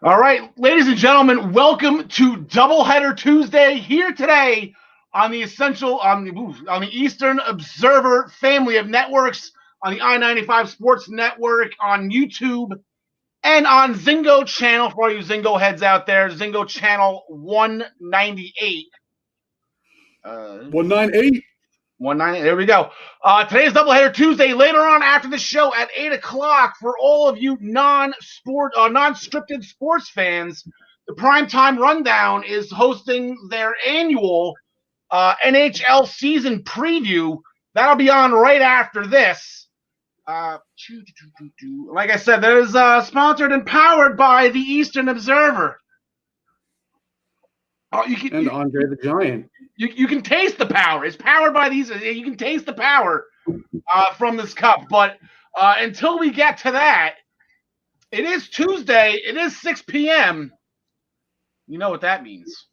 All right, ladies and gentlemen, welcome to Doubleheader Tuesday here today on the Eastern Observer family of networks, on the I-95 Sports Network, on YouTube, and on Zingo channel for all you Zingo heads out there. Zingo channel 198. 198. 198. There we go. Today's Doubleheader Tuesday. Later on after the show at 8 o'clock, for all of you non-scripted sports fans, the Primetime Rundown is hosting their annual NHL season preview. That'll be on right after this. Like I said, that is sponsored and powered by the Eastern Observer. And Andre the Giant. You can taste the power. It's powered by these. You can taste the power from this cup. But until we get to that, it is Tuesday. It is 6 p.m. You know what that means.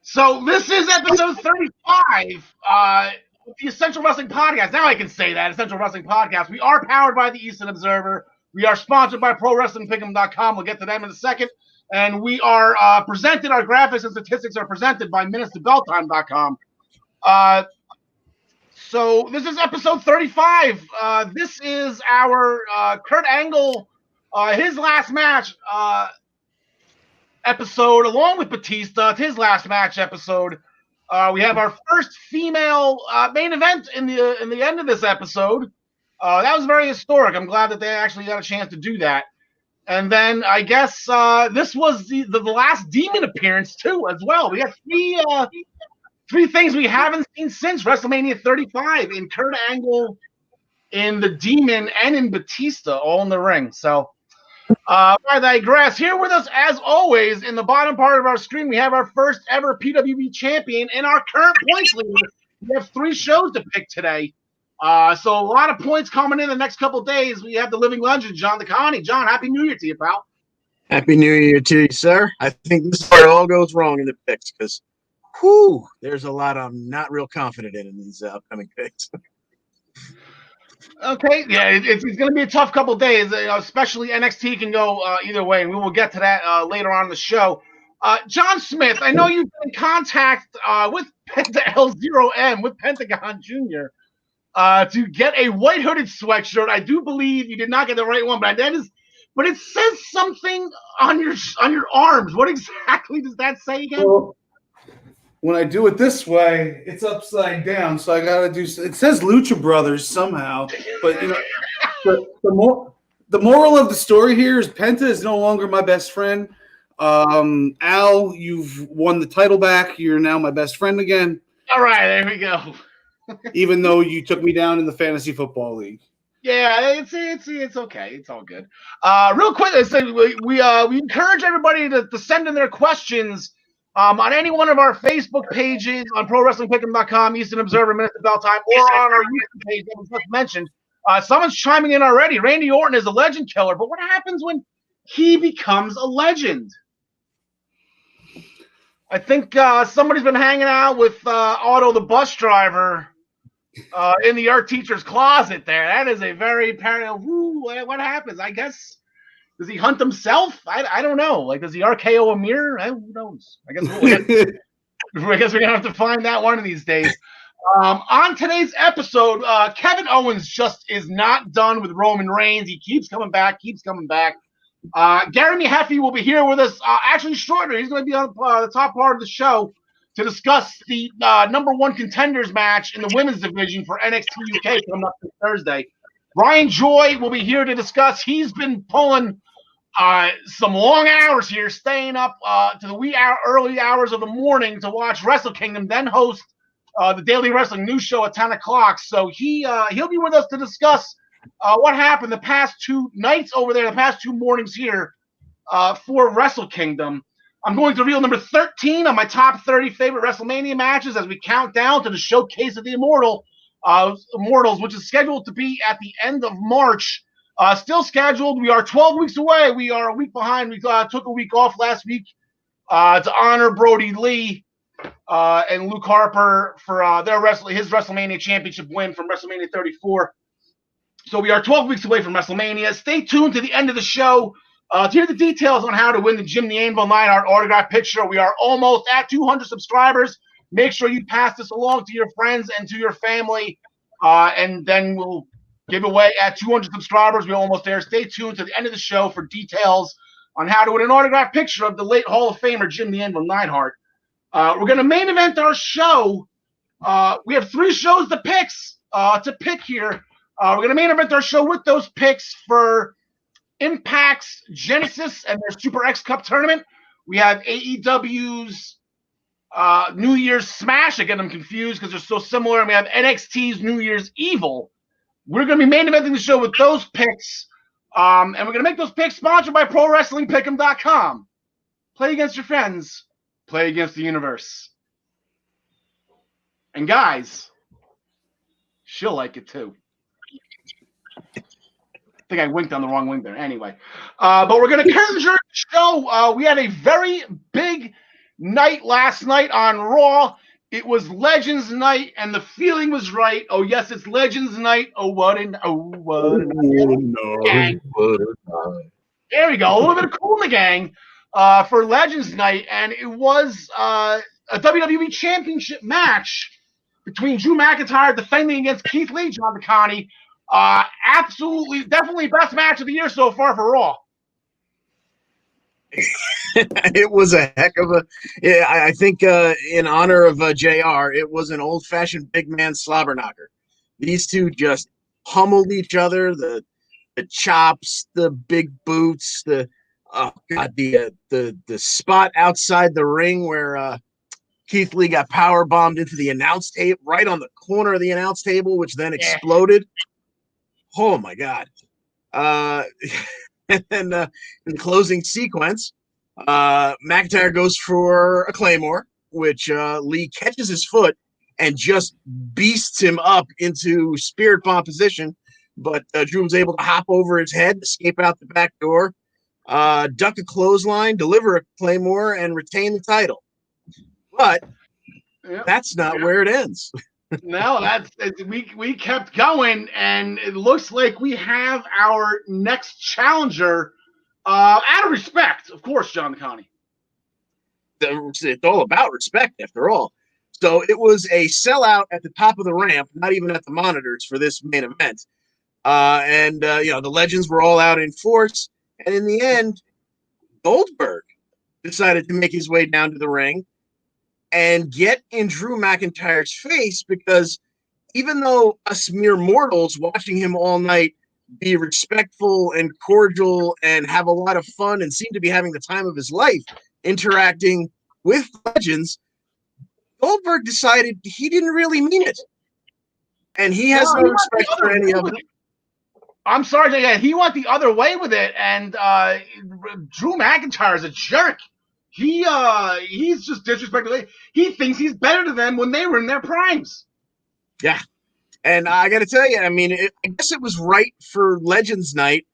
So this is episode 35 of the Essential Wrestling Podcast. Now I can say that, Essential Wrestling Podcast. We are powered by the Eastern Observer. We are sponsored by ProWrestlingPick'em.com. We'll get to them in a second. And we are presented, our graphics and statistics are presented by MinutesToBellTime.com. So this is episode 35. This is our Kurt Angle, his last match episode, along with Batista. It's his last match episode. We have our first female main event in the end of this episode. That was very historic. I'm glad that they actually got a chance to do that. And then I guess this was the last Demon appearance too, as well. We got three things we haven't seen since WrestleMania 35 in Kurt Angle, in the Demon, and in Batista, all in the ring. So. I digress. Here with us, as always, in the bottom part of our screen, we have our first ever PWB champion and our current points leader. We have 3 shows to pick today. So a lot of points coming in the next couple of days. We have the living legend, John DeConnie. John, Happy New Year to you, pal. Happy New Year to you, sir. I think this is where it all goes wrong in the picks because, there's a lot I'm not real confident in these upcoming picks. Okay, yeah, it's going to be a tough couple days, especially NXT can go either way, and we will get to that later on in the show. John Smith, I know you've been in contact with Penta L0M, with Pentagon Jr., to get a white hooded sweatshirt. I do believe you did not get the right one, but it says something on your arms. What exactly does that say again? Well, when I do it this way, it's upside down, so I gotta do. It says Lucha Brothers somehow, but the moral of the story here is Penta is no longer my best friend. Al, you've won the title back. You're now my best friend again. All right, there we go. Even though you took me down in the fantasy football league. Yeah, it's okay. It's all good. Real quick, we encourage everybody to send in their questions. On any one of our Facebook pages, on ProWrestlingPick'em.com, Eastern Observer, Minutes to Bell Time, or on our YouTube page that was just mentioned. Someone's chiming in already. Randy Orton is a legend killer, but what happens when he becomes a legend? I think somebody's been hanging out with Otto the bus driver in the art teacher's closet there. That is a very parallel. What happens? I guess. Does he hunt himself? I don't know. Like, does he RKO a mirror? Who knows? I guess we're gonna have to find that one of these days. On today's episode, Kevin Owens just is not done with Roman Reigns. He keeps coming back. Gary Mehaffy will be here with us actually shortly. He's going to be on the top part of the show to discuss the number 1 contenders match in the women's division for NXT UK coming up this Thursday. Brian Joy will be here to discuss. He's been pulling some long hours here, staying up to the early hours of the morning to watch Wrestle Kingdom, then host the Daily Wrestling News Show at 10 o'clock. So he'll be with us to discuss what happened the past 2 nights over there, the past 2 mornings here for Wrestle Kingdom. I'm going to reveal number 13 on my top 30 favorite WrestleMania matches as we count down to the Showcase of the Immortal Immortals, which is scheduled to be at the end of March. Still scheduled. We are 12 weeks away. We are a week behind. We took a week off last week to honor Brody Lee and Luke Harper for his WrestleMania Championship win from WrestleMania 34. So we are 12 weeks away from WrestleMania. Stay tuned to the end of the show to hear the details on how to win the Jim the Anvil Neidhart autograph picture. We are almost at 200 subscribers. Make sure you pass this along to your friends and to your family, and then we'll give away at 200 subscribers. We're almost there. Stay tuned to the end of the show for details on how to win an autograph picture of the late Hall of Famer Jim the Anvil Neidhart. We're going to main event our show. We have 3 shows to pick here. We're going to main event our show with those picks for Impact's Genesis and their Super X Cup tournament. We have AEW's New Year's Smash. I get them confused because they're so similar. And we have NXT's New Year's Evil. We're going to be main eventing the show with those picks. And we're going to make those picks sponsored by ProWrestlingPick'em.com. Play against your friends. Play against the universe. And guys, she'll like it too. I think I winked on the wrong wing there. Anyway, but we're going to curtain jerk the show. We had a very big night last night on Raw. It was Legends Night, and the feeling was right. Oh yes, it's Legends Night. Oh what a night! There we go. A little bit of Cool in the Gang for Legends Night, and it was a WWE Championship match between Drew McIntyre defending against Keith Lee, John DeConnie. Absolutely, definitely best match of the year so far for Raw. It was a heck of a. I think in honor of JR, it was an old-fashioned big man slobber knocker. These two just pummeled each other. The chops, the big boots, the spot outside the ring where Keith Lee got power bombed into the announce table, right on the corner of the announce table, which then exploded. Oh my God! And then in the closing sequence, McIntyre goes for a Claymore, which Lee catches his foot and just beasts him up into Spirit Bomb position. But Drew was able to hop over his head, escape out the back door, duck a clothesline, deliver a Claymore, and retain the title. But that's not where it ends. No, we kept going, and it looks like we have our next challenger. Out of respect, of course, John DeConnie. It's all about respect, after all. So it was a sellout at the top of the ramp, not even at the monitors for this main event. The legends were all out in force, and in the end, Goldberg decided to make his way down to the ring and get in Drew McIntyre's face, because even though us mere mortals watching him all night be respectful and cordial and have a lot of fun and seem to be having the time of his life interacting with legends, Goldberg decided he didn't really mean it. And he has no respect for any of them. I'm sorry, he went the other way with it, and Drew McIntyre is a jerk. He's just disrespectful. He thinks he's better than them when they were in their primes. Yeah. And I got to tell you, I mean, I guess it was right for Legends Night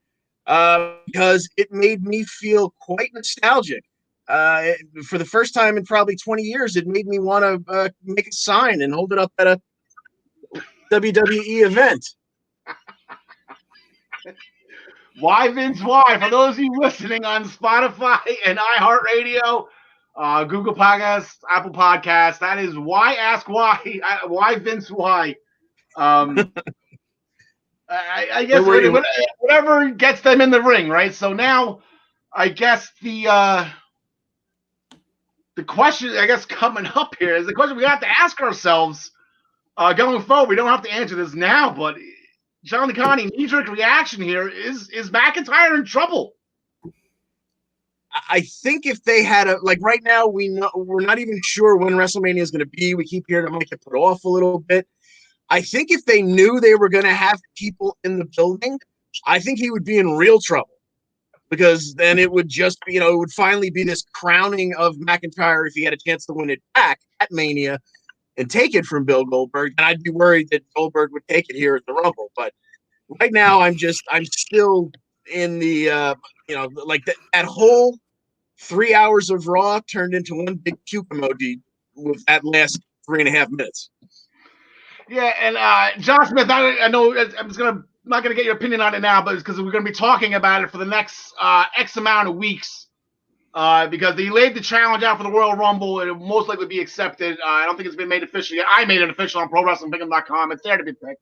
because it made me feel quite nostalgic. For the first time in probably 20 years, it made me want to make a sign and hold it up at a WWE event. Why, Vince, why? For those of you listening on Spotify and iHeartRadio, Google Podcasts, Apple Podcasts, that is why, ask why. Why, Vince, why? I guess whatever gets them in the ring, right? So now, I guess the question, I guess, coming up here is the question we have to ask ourselves going forward. We don't have to answer this now, but John DeConnie, knee-jerk reaction here is McIntyre in trouble? I think if they had right now, we're not even sure when WrestleMania is going to be. We keep hearing it might get put off a little bit. I think if they knew they were going to have people in the building, I think he would be in real trouble, because then it would just be, it would finally be this crowning of McIntyre if he had a chance to win it back at Mania and take it from Bill Goldberg, then I'd be worried that Goldberg would take it here at the Rumble. But right now, I'm still in the, like that whole 3 hours of Raw turned into one big puke emoji with that last 3.5 minutes. Yeah, and John Smith, I know not gonna get your opinion on it now, but it's because we're gonna be talking about it for the next X amount of weeks. Because he laid the challenge out for the Royal Rumble, and it will most likely be accepted. I don't think it's been made official yet. I made it official on ProWrestlingPick'em.com. It's there to be picked.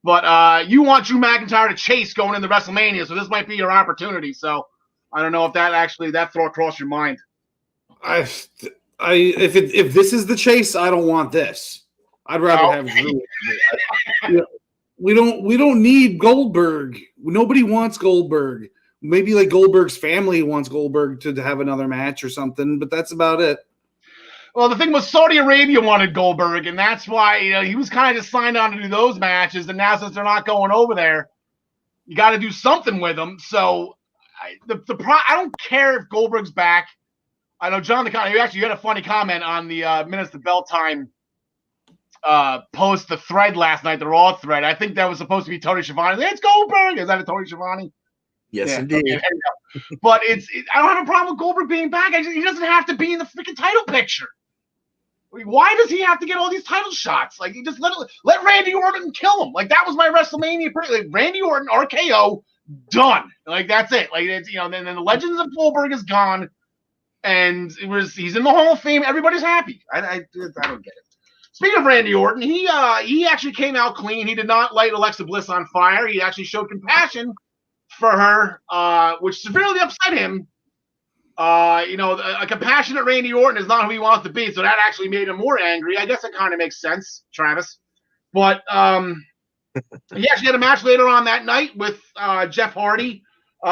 But you want Drew McIntyre to chase going into WrestleMania, so this might be your opportunity. So I don't know if that thought crossed your mind. If this is the chase, I don't want this. I'd rather have Drew. We don't need Goldberg. Nobody wants Goldberg. Maybe like Goldberg's family wants Goldberg to have another match or something, but that's about it. Well, the thing was Saudi Arabia wanted Goldberg, and that's why he was kind of just signed on to do those matches. And now since they're not going over there, you got to do something with them. So I don't care if Goldberg's back. I know John you actually had a funny comment on the Minutes to Bell Time post, the thread last night, the Raw thread. I think that was supposed to be Tony Schiavone. It's Goldberg. Is that a Tony Schiavone? Yes, yeah, indeed. But I don't have a problem with Goldberg being back. He doesn't have to be in the freaking title picture. Why does he have to get all these title shots? Like, you just let Randy Orton kill him. Like, that was my WrestleMania. Like, Randy Orton, RKO, done. Like, that's it. Like, it's, then the Legends of Goldberg is gone, and he's in the Hall of Fame. Everybody's happy. I don't get it. Speaking of Randy Orton, he actually came out clean. He did not light Alexa Bliss on fire. He actually showed compassion for her, which severely upset him. A compassionate Randy Orton is not who he wants to be, so that actually made him more angry. I guess it kind of makes sense, Travis. But he actually had a match later on that night with Jeff Hardy.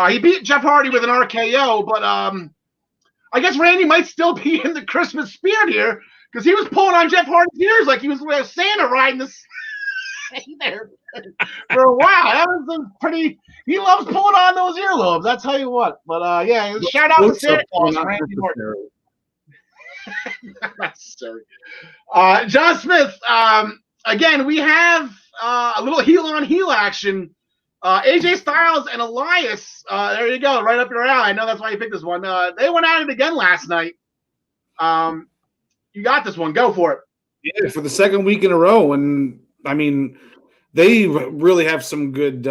He beat Jeff Hardy with an RKO, but I guess Randy might still be in the Christmas spirit here because he was pulling on Jeff Hardy's ears like he was Santa riding the sleigh there for a while. That was pretty. He loves pulling on those earlobes. I tell you what. But shout out to Santa Claus, Randy Orton. That's silly. John Smith. Again, we have a little heel on heel action. AJ Styles and Elias. There you go, right up your alley. I know that's why you picked this one. They went at it again last night. You got this one. Go for it. Yeah, for the second week in a row, and I mean, they really have some good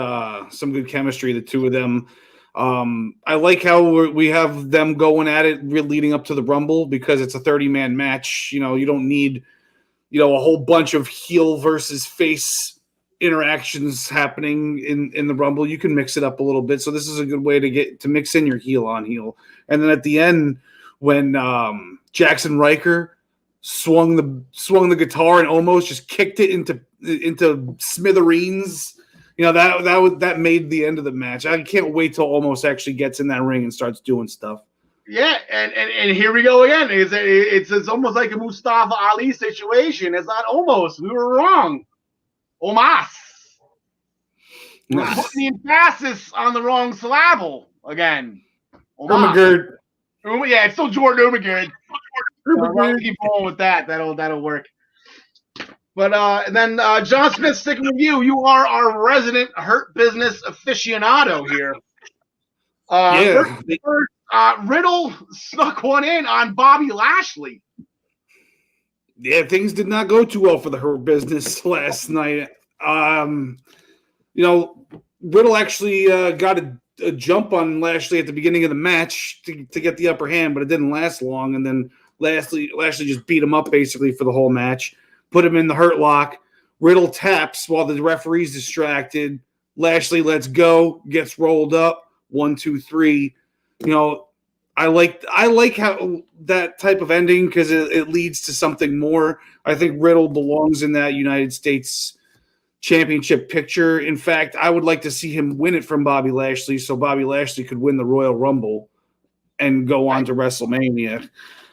chemistry, the two of them. I like how we have them going at it leading up to the Rumble because it's a 30-man match. You don't need, a whole bunch of heel versus face interactions happening in the Rumble. You can mix it up a little bit. So this is a good way to mix in your heel on heel. And then at the end, when Jackson Riker swung the guitar and almost just kicked it into smithereens. That made the end of the match. I can't wait till Almost actually gets in that ring and starts doing stuff. Yeah, and here we go again. It's almost like a Mustafa Ali situation. It's not Almost. We were wrong. Omos. We're putting the emphasis on the wrong syllable again. Umagerd. Yeah, it's still Jordan Umagerd. Keep going with that. That'll work. But and then John Smith, sticking with you. You are our resident Hurt Business aficionado here. First, Riddle snuck one in on Bobby Lashley. Yeah, things did not go too well for the Hurt Business last night. Riddle actually got a jump on Lashley at the beginning of the match to get the upper hand, but it didn't last long. And then Lashley just beat him up basically for the whole match, put him in the Hurt Lock. Riddle taps while the referee's distracted. Lashley lets go, gets rolled up. 1, 2, 3. I like how that type of ending because it leads to something more. I think Riddle belongs in that United States Championship picture. In fact, I would like to see him win it from Bobby Lashley so Bobby Lashley could win the Royal Rumble and go on to WrestleMania.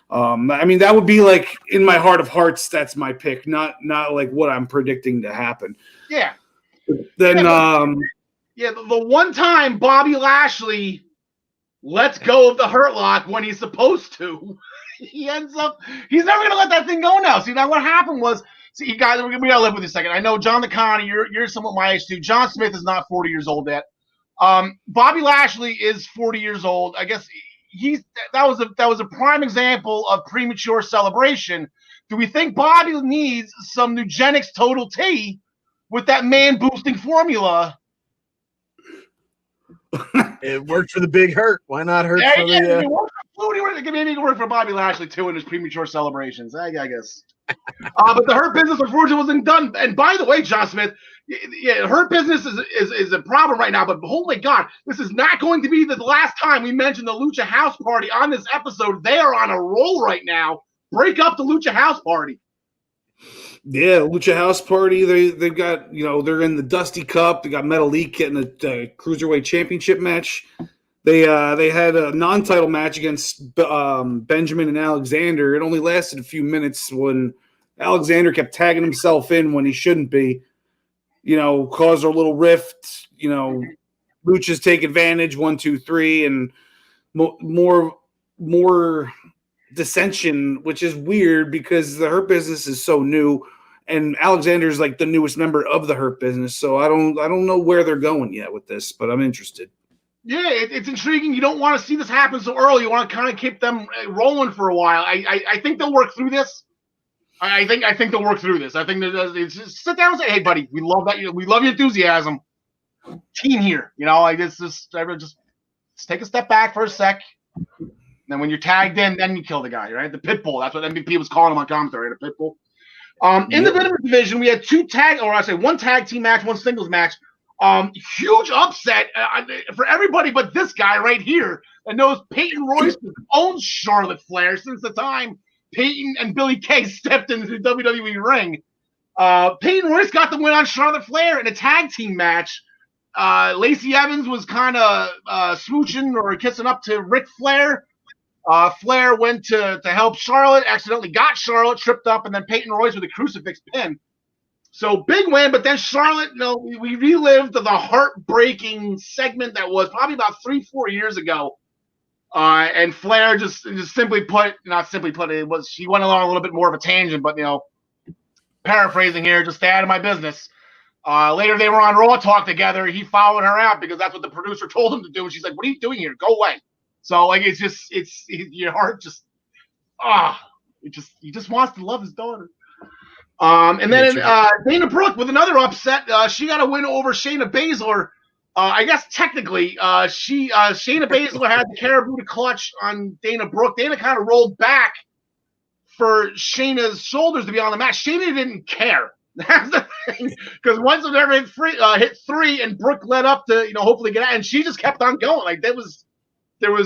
That would be like in my heart of hearts. That's my pick, not like what I'm predicting to happen. Yeah. Then, the one time Bobby Lashley lets go of the Hurt Lock when he's supposed to, he ends up, he's never going to let that thing go now. See, now what happened was, see, you guys, we got to live with this a second. I know, John DeConnie, you're somewhat my age too. John Smith is not 40 years old yet. Bobby Lashley is 40 years old. I guess that was a prime example of premature celebration. Do we think Bobby needs some Nugenix Total T with that man boosting formula? It worked for the Big Hurt. Why not hurt for the? It worked for Flutie. Maybe it worked for Bobby Lashley too in his premature celebrations. I guess. But the Hurt Business, unfortunately, wasn't done. And by the way, John Smith, yeah, Hurt Business is a problem right now. But holy God, this is not going to be the last time we mention the Lucha House Party on this episode. They are on a roll right now. Break up the Lucha House Party. Yeah, Lucha House Party. They've got, they're in the Dusty Cup. They got Metal Elite getting a Cruiserweight Championship match. They had a non-title match against Benjamin and Alexander. It only lasted a few minutes when Alexander kept tagging himself in when he shouldn't be. Caused a little rift. Luchas take advantage. 1, 2, 3, and more dissension, which is weird because the Hurt Business is so new, and Alexander's like the newest member of the Hurt Business. So I don't know where they're going yet with this, but I'm interested. Yeah, it's intriguing. You don't want to see this happen so early. You want to kind of keep them rolling for a while. I think they'll work through this. I think they'll work through this. I think it's just sit down and say, "Hey, buddy, we love that. We love your enthusiasm. Team here, I guess just take a step back for a sec. Then when you're tagged in, then you kill the guy, right? The pit bull. That's what MVP was calling him on commentary, the pit bull. In the Veteran division, we had one tag team match, one singles match. Huge upset for everybody but this guy right here that knows Peyton Royce owns Charlotte Flair since the time Peyton and Billy Kay stepped into the WWE ring. Peyton Royce got the win on Charlotte Flair in a tag team match. Lacey Evans was kind of smooching or kissing up to Ric Flair. Flair went to help Charlotte, accidentally got Charlotte, tripped up, and then Peyton Royce with a crucifix pin. So big win, but then Charlotte, we relived the heartbreaking segment that was probably about 3-4 years ago. And Flair just simply put, not simply put, she went along a little bit more of a tangent, but paraphrasing here, just stay out of my business. Later they were on Raw Talk together. He followed her out because that's what the producer told him to do. And she's like, "What are you doing here? Go away." So like your heart just he just wants to love his daughter. And then Dana Brooke with another upset. She got a win over Shayna Baszler. I guess technically, Shayna Baszler had the Karabuta clutch on Dana Brooke. Dana kind of rolled back for Shayna's shoulders to be on the match. Shayna didn't care. That's the thing, because once it ever hit 3, and Brooke led up to hopefully get out, and she just kept on going. Like there was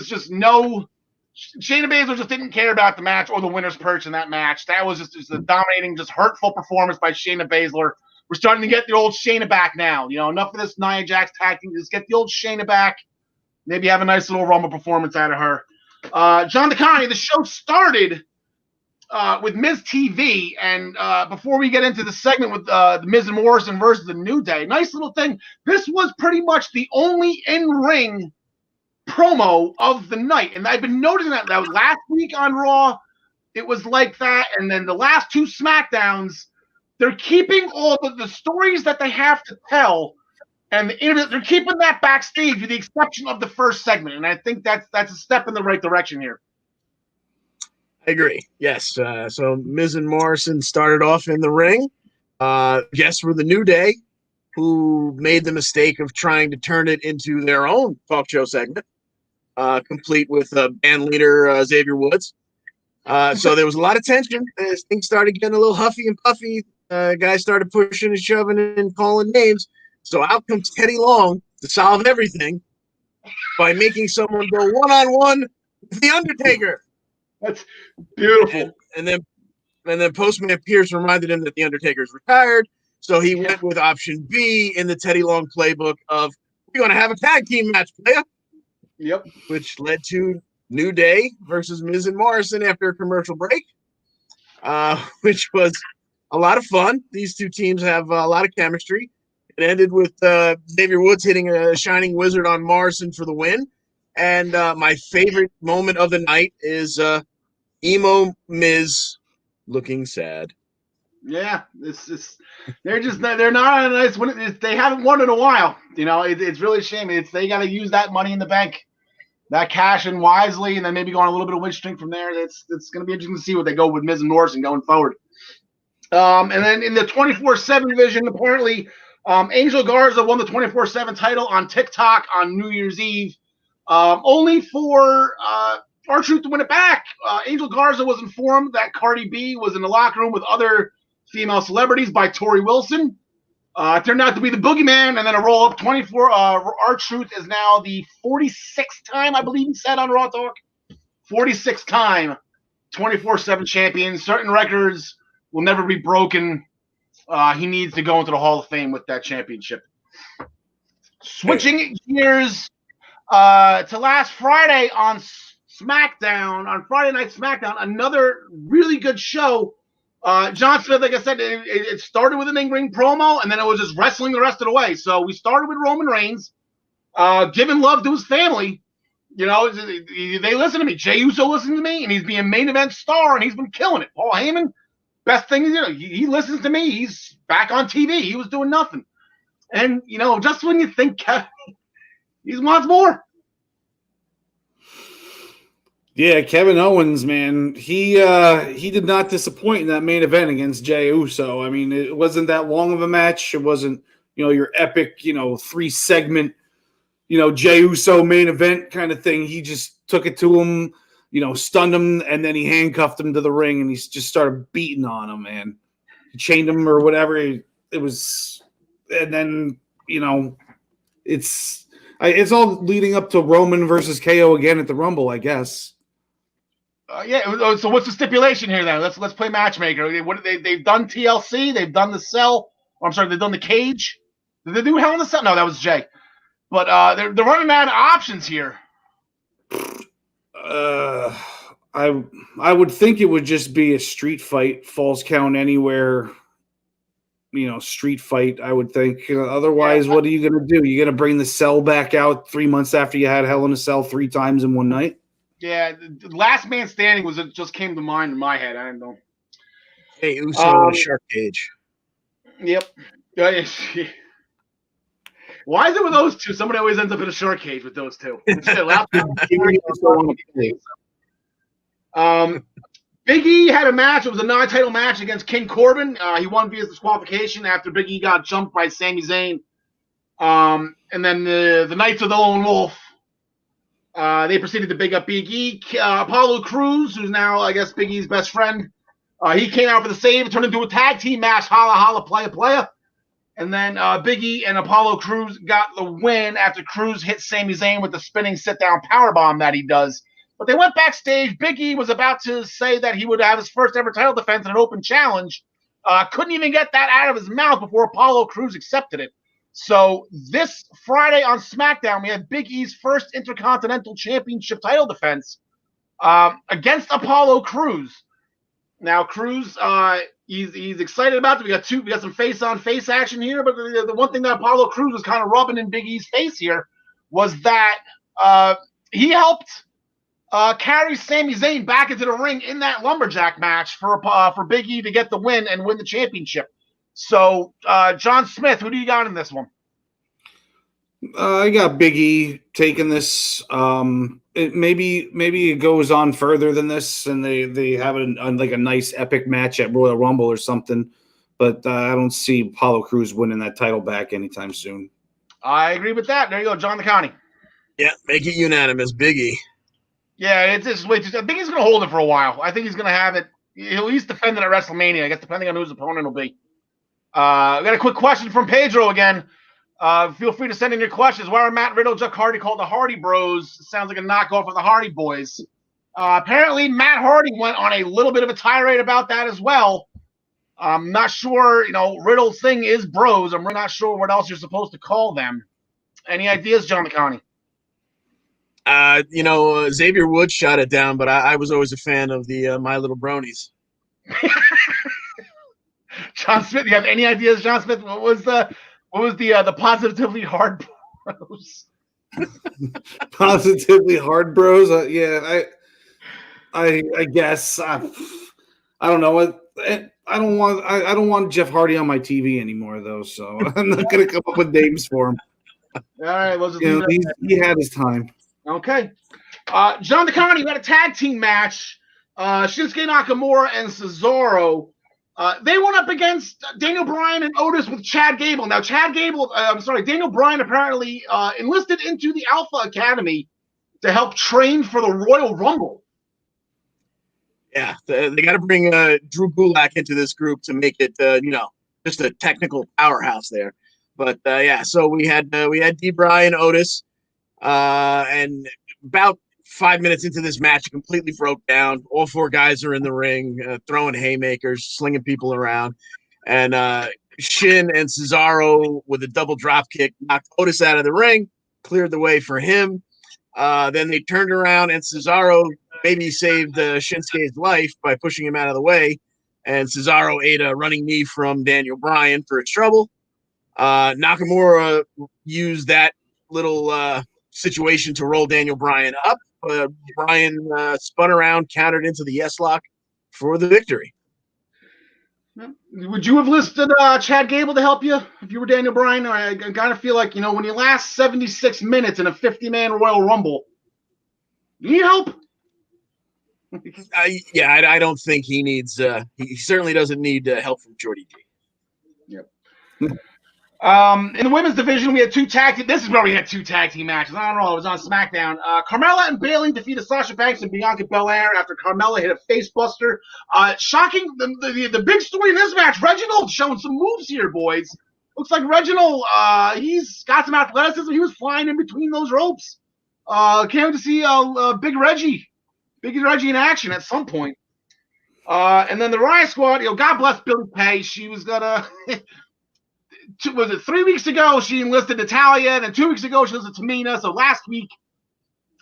just no. Shayna Baszler just didn't care about the match or the winner's perch in that match. That was just a dominating, just hurtful performance by Shayna Baszler. We're starting to get the old Shayna back now. Enough of this Nia Jax tag team. Just get the old Shayna back. Maybe have a nice little Rumble performance out of her. John DeConnie, the show started with Miz TV, and before we get into the segment with the Miz and Morrison versus the New Day, nice little thing. This was pretty much the only in-ring promo of the night, and I've been noticing that was last week on Raw. It was like that, and then the last 2 SmackDowns, they're keeping all the stories that they have to tell, and they're keeping that backstage with the exception of the first segment, and I think that's a step in the right direction here. I agree. Yes. So Miz and Morrison started off in the ring. Guests were the New Day, who made the mistake of trying to turn it into their own talk show segment, complete with band leader Xavier Woods. So there was a lot of tension as things started getting a little huffy and puffy. Guys started pushing and shoving and calling names. So out comes Teddy Long to solve everything by making someone go one-on-one with The Undertaker. That's beautiful. And then Postman Pierce reminded him that The Undertaker's retired. So he went with option B in the Teddy Long playbook of, we're going to have a tag team match, player. Yep. Which led to New Day versus Miz and Morrison after a commercial break, which was a lot of fun. These two teams have a lot of chemistry. It ended with Xavier Woods hitting a Shining Wizard on Morrison for the win. And my favorite moment of the night is Emo Miz looking sad. Yeah, they're not on a nice win. They haven't won in a while. It's really a shame. They got to use that money in the bank, that cash in wisely, and then maybe go on a little bit of win streak from there. It's going to be interesting to see what they go with Miz and Morrison going forward. And then in the 24/7 division, apparently, Angel Garza won the 24/7 title on TikTok on New Year's Eve, only for R-Truth to win it back. Angel Garza was informed that Cardi B was in the locker room with other female celebrities by Tori Wilson. It turned out to be the Boogeyman, and then a roll-up 24. R-Truth is now the 46th time, I believe he said on Raw Talk, 46th time 24/7 champion. Certain records will never be broken. He needs to go into the Hall of Fame with that championship. Switching gears to last Friday on SmackDown, on Friday Night SmackDown, another really good show. John Smith, like I said, it started with an in-ring promo, and then it was just wrestling the rest of the way. So we started with Roman Reigns, giving love to his family. They listen to me. Jey Uso listened to me, and he's being main event star, and he's been killing it. Paul Heyman, best thing, he listens to me. He's back on TV. He was doing nothing. And, just when you think Kevin, he wants more. Yeah, Kevin Owens, man, he did not disappoint in that main event against Jey Uso. I mean, it wasn't that long of a match. It wasn't, your epic, 3-segment, Jey Uso main event kind of thing. He just took it to him, stunned him, and then he handcuffed him to the ring, and he just started beating on him, man. He chained him or whatever. It was, and then, it's all leading up to Roman versus KO again at the Rumble, I guess. So what's the stipulation here then? Let's play matchmaker. They've done TLC, they've done the Cell. They've done the Cage. Did they do Hell in the Cell? No, that was Jay. But they're running out of options here. I would think it would just be a street fight, Falls Count Anywhere. Street fight. I would think. Otherwise, what are you going to do? You going to bring the Cell back out 3 months after you had Hell in a Cell 3 times in one night? Yeah, the Last Man Standing just came to mind in my head. I don't know. Hey, Uso in a shark cage. Yep. Why is it with those two? Somebody always ends up in a shark cage with those two. Big E had a match. It was a non-title match against King Corbin. He won via disqualification after Big E got jumped by Sami Zayn. And then the Knights of the Lone Wolf, they proceeded to big up Big E. Apollo Crews, who's now, I guess, Big E's best friend, he came out for the save. It turned into a tag team match. Holla, holla, playa. And then Big E and Apollo Crews got the win after Crews hit Sami Zayn with the spinning sit-down powerbomb that he does. But they went backstage. Big E was about to say that he would have his first ever title defense in an open challenge. Couldn't even get that out of his mouth before Apollo Crews accepted it. So this Friday on SmackDown, we have Big E's first Intercontinental Championship title defense against Apollo Crews. Now Crews, he's excited about it. We got some face-on-face action here, but the one thing that Apollo Crews was kind of rubbing in Big E's face here was that he helped carry Sami Zayn back into the ring in that lumberjack match for Big E to get the win and win the championship. So, John Smith, who do you got in this one? I got Big E taking this. Maybe it goes on further than this, and they have a nice epic match at Royal Rumble or something. But I don't see Apollo Crews winning that title back anytime soon. I agree with that. There you go, John McConney. Yeah, make it unanimous, Big E. Yeah, it's just way too. I think he's going to hold it for a while. I think he's going to have it. He'll at least defend it at WrestleMania, I guess, depending on who his opponent will be. We got a quick question from Pedro again. Feel free to send in your questions. Why are Matt Riddle, Jeff Hardy called the Hardy Bros? Sounds like a knockoff of the Hardy Boys. Apparently, Matt Hardy went on a little bit of a tirade about that as well. I'm not sure, Riddle's thing is bros. I'm really not sure what else you're supposed to call them. Any ideas, John McConney? Xavier Woods shot it down, but I was always a fan of the My Little Bronies. John Smith, you have any ideas, John Smith? What was the positively hard bros? Positively hard bros? I guess I don't know. I don't want Jeff Hardy on my TV anymore though, so I'm not gonna come up with names for him. All right, let's just leave it at He had his time. Okay. John DeConnie, we had a tag team match. Shinsuke Nakamura and Cesaro. They went up against Daniel Bryan and Otis with Chad Gable. Now, Daniel Bryan apparently enlisted into the Alpha Academy to help train for the Royal Rumble. Yeah, they got to bring Drew Gulak into this group to make it, just a technical powerhouse there. But so we had D. Bryan, Otis, and about 5 minutes into this match, it completely broke down. All four guys are in the ring, throwing haymakers, slinging people around, and Shin and Cesaro with a double drop kick knocked Otis out of the ring, cleared the way for him. Then they turned around and Cesaro maybe saved Shinsuke's life by pushing him out of the way, and Cesaro ate a running knee from Daniel Bryan for his trouble. Nakamura used that little situation to roll Daniel Bryan up. Bryan spun around, countered into the yes lock for the victory. Would you have listed Chad Gable to help you if you were Daniel Bryan? I kind of feel like, when you last 76 minutes in a 50-man Royal Rumble, you need help? I don't think he needs he certainly doesn't need help from Jordy G. Yep. In the women's division, we had this is where we had two tag team matches. I don't know, it was on SmackDown. Carmella and Bayley defeated Sasha Banks and Bianca Belair after Carmella hit a face buster. Shocking, the big story in this match, Reginald showing some moves here, boys. Looks like Reginald, he's got some athleticism. He was flying in between those ropes. Can't wait to see Big Reggie in action at some point. And then the Riot Squad, God bless Billie Kay. She was gonna... was it 3 weeks ago she enlisted Natalya, and then 2 weeks ago she enlisted Tamina. So last week,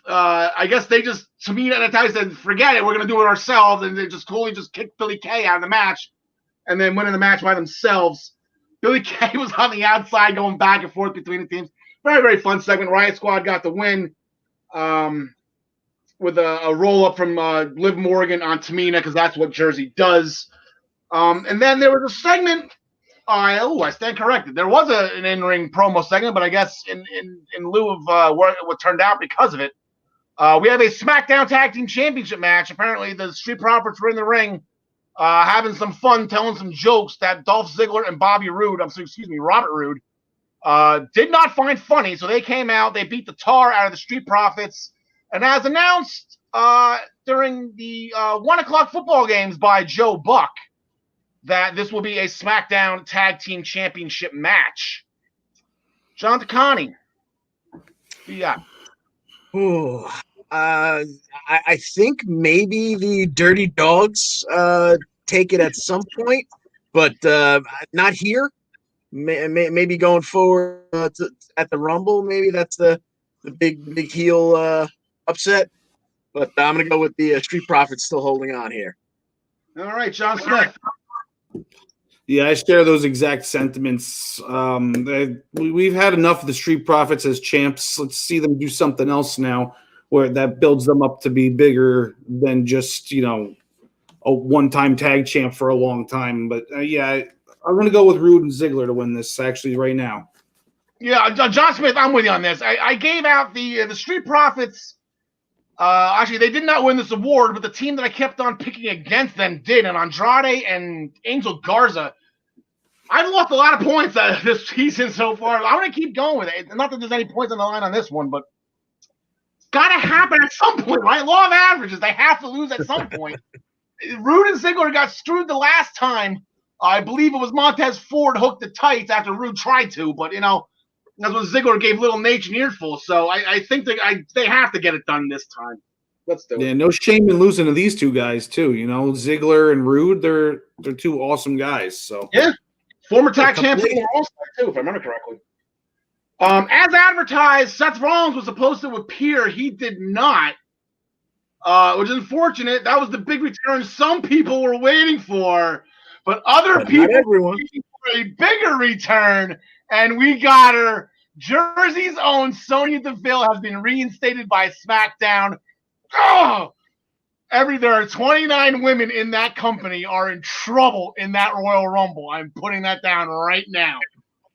I guess Tamina and Natalya said, forget it, we're going to do it ourselves, and they just totally kicked Billie Kay out of the match and then winning the match by themselves. Billie Kay was on the outside going back and forth between the teams. Very, very fun segment. Riot Squad got the win with a roll-up from Liv Morgan on Tamina, because that's what Jersey does. And then there was a segment... I stand corrected. There was an in-ring promo segment, but I guess in lieu of what turned out because of it, we have a SmackDown Tag Team Championship match. Apparently, the Street Profits were in the ring having some fun, telling some jokes that Dolph Ziggler and Robert Roode did not find funny. So they came out, they beat the tar out of the Street Profits, and as announced during the 1 o'clock football games by Joe Buck, that this will be a SmackDown Tag Team Championship match. John DeConnie, yeah. I think maybe the Dirty Dogs take it at some point, but not here. Maybe going forward at the Rumble, maybe that's the big heel upset. But I'm going to go with the Street Profits still holding on here. All right, John Smith. Yeah, I share those exact sentiments. We've had enough of the Street Profits as champs. Let's see them do something else now, where that builds them up to be bigger than just a one-time tag champ for a long time. But I'm going to go with Roode and Ziggler to win this actually right now. Yeah, John Smith, I'm with you on this. I gave out the Street Profits. Actually, they did not win this award, but the team that I kept on picking against them did. And Andrade and Angel Garza, I've lost a lot of points out of this season so far. I'm going to keep going with it. Not that there's any points on the line on this one, but it's got to happen at some point, right? Law of averages. They have to lose at some point. Roode and Ziggler got screwed the last time. I believe it was Montez Ford hooked the tights after Roode tried to, but, that's what Ziggler gave Little Nate an earful. So I think they have to get it done this time. Let's do it. Yeah, no shame in losing to these two guys too. Ziggler and Roode, they're two awesome guys. So yeah, former tag champs also too, if I remember correctly. As advertised, Seth Rollins was supposed to appear. He did not, which is unfortunate. That was the big return some people were waiting for, but other people were waiting for a bigger return. And we got her. Jersey's own Sonya Deville has been reinstated by SmackDown. Oh! there are 29 women in that company are in trouble in that Royal Rumble. I'm putting that down right now.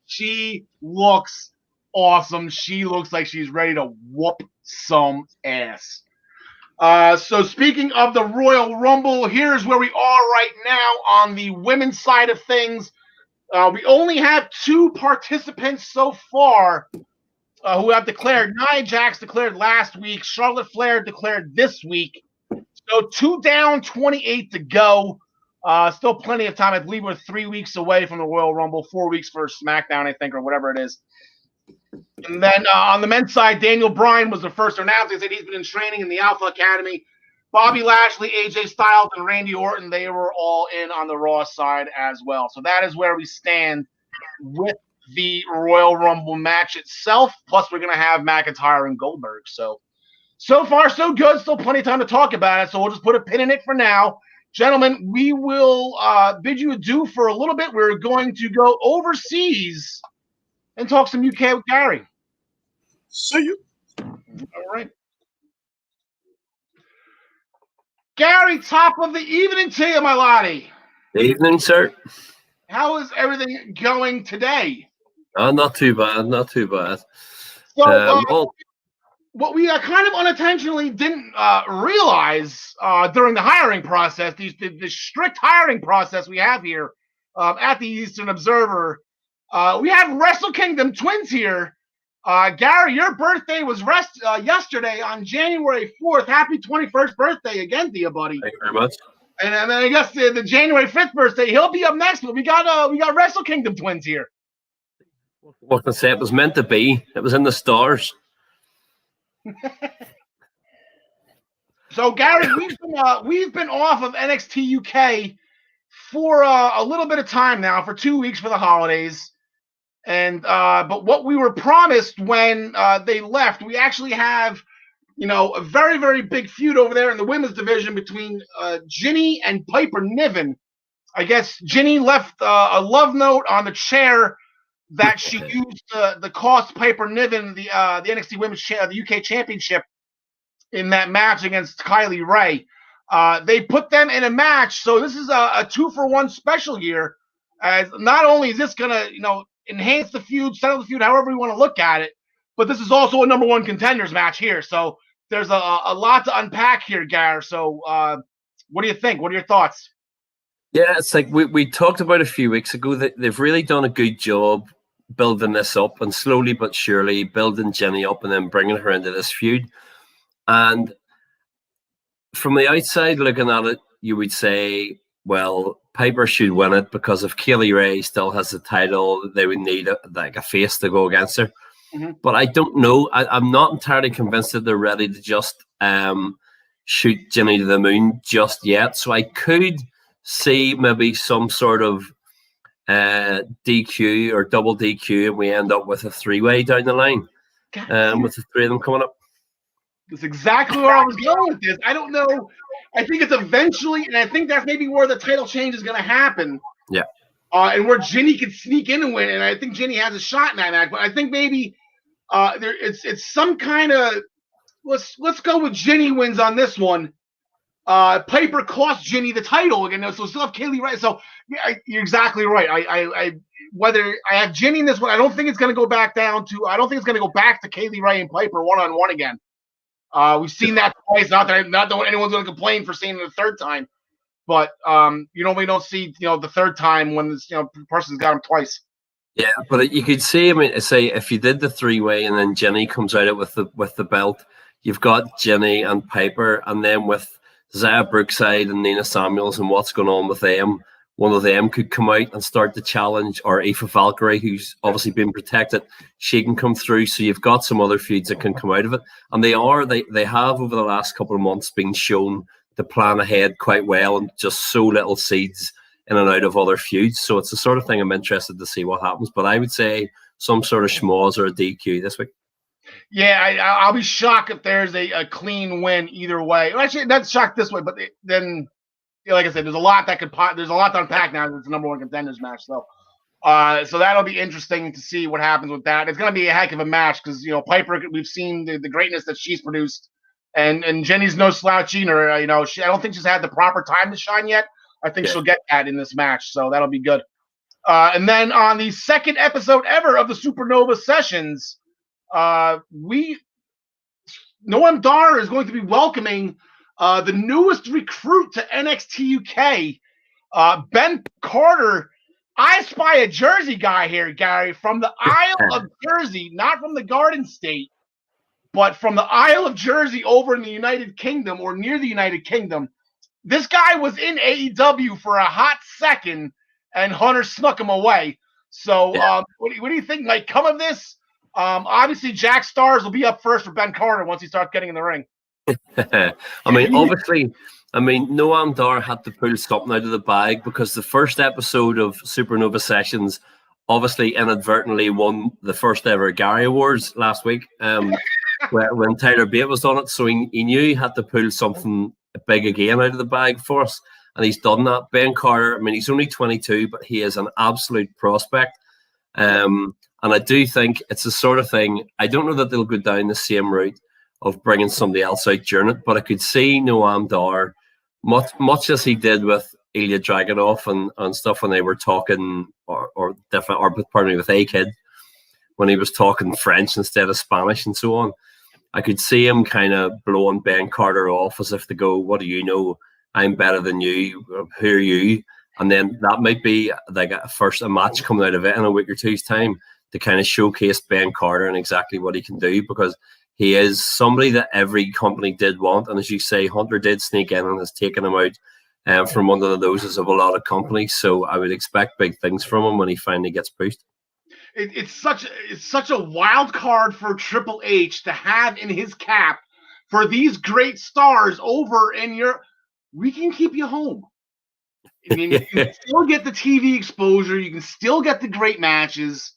She looks awesome. She looks like she's ready to whoop some ass. So speaking of the Royal Rumble, here's where we are right now on the women's side of things. We only have 2 participants so far who have declared. Nia Jax declared last week. Charlotte Flair declared this week. So 2 down, 28 to go. Still plenty of time. I believe we're 3 weeks away from the Royal Rumble, 4 weeks for SmackDown, I think, or whatever it is. And then on the men's side, Daniel Bryan was the first to announce. They said he's been in training in the Alpha Academy. Bobby Lashley, AJ Styles, and Randy Orton, they were all in on the Raw side as well. So that is where we stand with the Royal Rumble match itself. Plus, we're going to have McIntyre and Goldberg. So far, so good. Still plenty of time to talk about it. So we'll just put a pin in it for now. Gentlemen, we will bid you adieu for a little bit. We're going to go overseas and talk some UK with Gary. See you. All right. Gary, top of the evening to you, my laddie. Evening, sir. How is everything going today? Not too bad, not too bad. So, what we kind of unintentionally didn't realize during the hiring process, the strict hiring process we have here at the Eastern Observer, we have Wrestle Kingdom twins here. Gary, your birthday was yesterday on January 4th. Happy 21st birthday again to you, buddy. Thank you very much. And then I guess the January 5th birthday, he'll be up next. But we got Wrestle Kingdom twins here. What can I say? It was meant to be. It was in the stars. So Gary, we've been off of NXT UK for a little bit of time now, for 2 weeks for the holidays. And but what we were promised when they left, we actually have, a very, very big feud over there in the women's division between Ginny and Piper Niven. I guess Ginny left a love note on the chair that she used to cost Piper Niven the NXT Women's the UK Championship in that match against Kylie Ray. They put them in a match, so this is a 2-for-1 special here. As not only is this gonna enhance the feud, settle the feud, however you want to look at it, but this is also a number 1 contenders match here. So there's a lot to unpack here, Gar. So what do you think? What are your thoughts? Yeah, it's like we talked about a few weeks ago that they've really done a good job building this up and slowly but surely building Jenny up and then bringing her into this feud. And from the outside looking at it, you would say, well, Piper should win it because if Kaylee Ray still has the title, they would need a face to go against her. Mm-hmm. But I don't know. I'm not entirely convinced that they're ready to just shoot Jenny to the moon just yet. So I could see maybe some sort of DQ or double DQ, and we end up with a 3-way down the line with the 3 of them coming up. That's exactly where I was going with this. I don't know. I think it's eventually, and I think that's maybe where the title change is going to happen. Yeah. And where Ginny could sneak in and win, and I think Ginny has a shot in that match. But I think maybe it's some kind of let's go with Ginny wins on this one. Piper cost Ginny the title again, so still have Kaylee Ray. So yeah, you're exactly right. I whether I have Ginny in this one, I don't think it's going to go back down to. I don't think it's going to go back to Kaylee Ray and Piper 1-on-1 again. We've seen that twice. Not that anyone's going to complain for seeing it the third time, but we don't see the third time when this person's got him twice. Yeah, but you could see. I mean, say if you did the 3-way and then Jenny comes out with the belt, you've got Jenny and Piper, and then with Zaya Brookside and Nina Samuels and what's going on with them, one of them could come out and start the challenge, or Aoife Valkyrie, who's obviously been protected, she can come through. So you've got some other feuds that can come out of it. And they have over the last couple of months been shown to plan ahead quite well and just sow little seeds in and out of other feuds. So it's the sort of thing I'm interested to see what happens. But I would say some sort of schmoz or a DQ this week. Yeah, I'll be shocked if there's a clean win either way. Actually, not shocked this way, but then, like I said, there's a lot to unpack now. It's the number 1 contenders match, so that'll be interesting to see what happens with that. It's going to be a heck of a match because Piper, we've seen the greatness that she's produced And Jenny's no slouch either. I don't think she's had the proper time to shine yet. I think she'll get that in this match, so that'll be good. And then on the second episode ever of the Supernova Sessions, Noam Dar is going to be welcoming the newest recruit to NXT UK, Ben Carter. I spy a Jersey guy here, Gary, from the Isle of Jersey, not from the Garden State, but from the Isle of Jersey over in the United Kingdom or near the United Kingdom. This guy was in AEW for a hot second, and Hunter snuck him away. So what do you think might come of this? Obviously, Jack Stars will be up first for Ben Carter once he starts getting in the ring. Obviously, Noam Dar had to pull something out of the bag because the first episode of Supernova Sessions obviously inadvertently won the first ever Gary Awards last week when Tyler Bate was on it. So he knew he had to pull something big again out of the bag for us. And he's done that. Ben Carter, he's only 22, but he is an absolute prospect. And I do think it's the sort of thing, I don't know that they'll go down the same route of bringing somebody else out during it, but I could see Noam Dar, much as he did with Ilya Dragunov and stuff when they were talking, with A-Kid, when he was talking French instead of Spanish and so on. I could see him kind of blowing Ben Carter off as if to go, what do you know? I'm better than you. Who are you? And then that might be like a match coming out of it in a week or two's time to kind of showcase Ben Carter and exactly what he can do, because he is somebody that every company did want. And as you say, Hunter did sneak in and has taken him out from under the noses of a lot of companies. So I would expect big things from him when he finally gets pushed. It's such a wild card for Triple H to have in his cap for these great stars over in Europe. We can keep you home. You can still get the TV exposure. You can still get the great matches.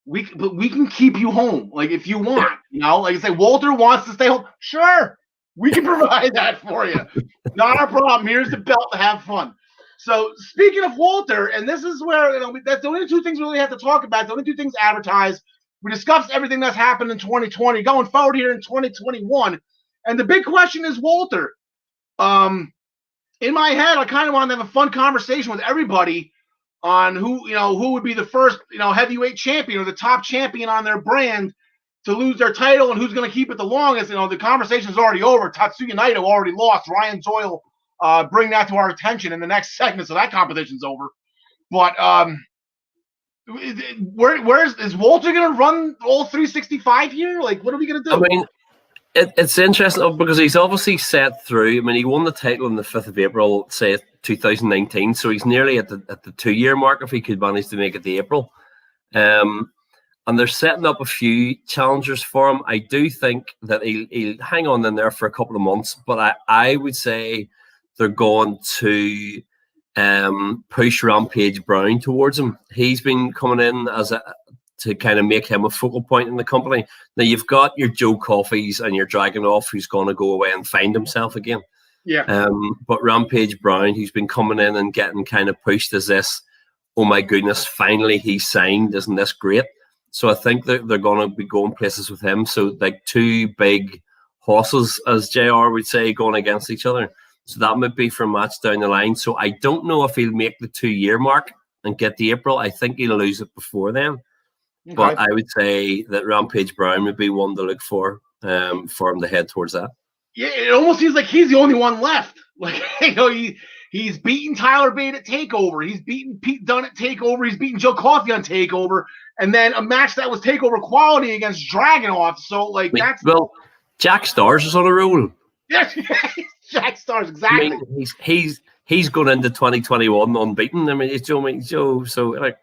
But we can keep you home, like if you want. Like I say, Walter wants to stay home. Sure, we can provide that for you. Not a problem. Here's the belt to have fun. So speaking of Walter, and this is where that's the only two things we really have to talk about. The only two things advertised. We discussed everything that's happened in 2020, going forward here in 2021, and the big question is Walter. In my head, I kind of want to have a fun conversation with everybody on who would be the first heavyweight champion or the top champion on their brand to lose their title and who's going to keep it the longest. The conversation's already over. Tatsuya Naito already lost. Ryan Doyle bring that to our attention in the next segment, so that competition's over. But is Walter going to run all 365 here? Like, what are we going to do? It's interesting because he's obviously set through. He won the title on the 5th of April, say 2019. So he's nearly at the 2-year mark if he could manage to make it to April. And they're setting up a few challengers for him. I do think that he'll hang on in there for a couple of months, but I would say they're going to push Rampage Brown towards him. He's been coming in to kind of make him a focal point in the company. Now, you've got your Joe Coffeys and your Dragunov who's going to go away and find himself again. Yeah. But Rampage Brown, who's been coming in and getting kind of pushed as this, oh my goodness, finally he's signed, isn't this great? So I think that they're going to be going places with him. So like two big horses, as JR would say, going against each other. So that might be for a match down the line. So I don't know if he'll make the 2-year mark and get the April. I think he'll lose it before then. Okay. But I would say that Rampage Brown would be one to look for him to head towards that. Yeah, it almost seems like he's the only one left. Like, he's beaten Tyler Bate at TakeOver. He's beaten Pete Dunne at TakeOver. He's beaten Joe Coffey on TakeOver. And then a match that was TakeOver quality against Dragunov. So, like, Jack Stars is on a roll. Yes, Jack Stars, exactly. He's gone into 2021 unbeaten. It's Joe. So, like,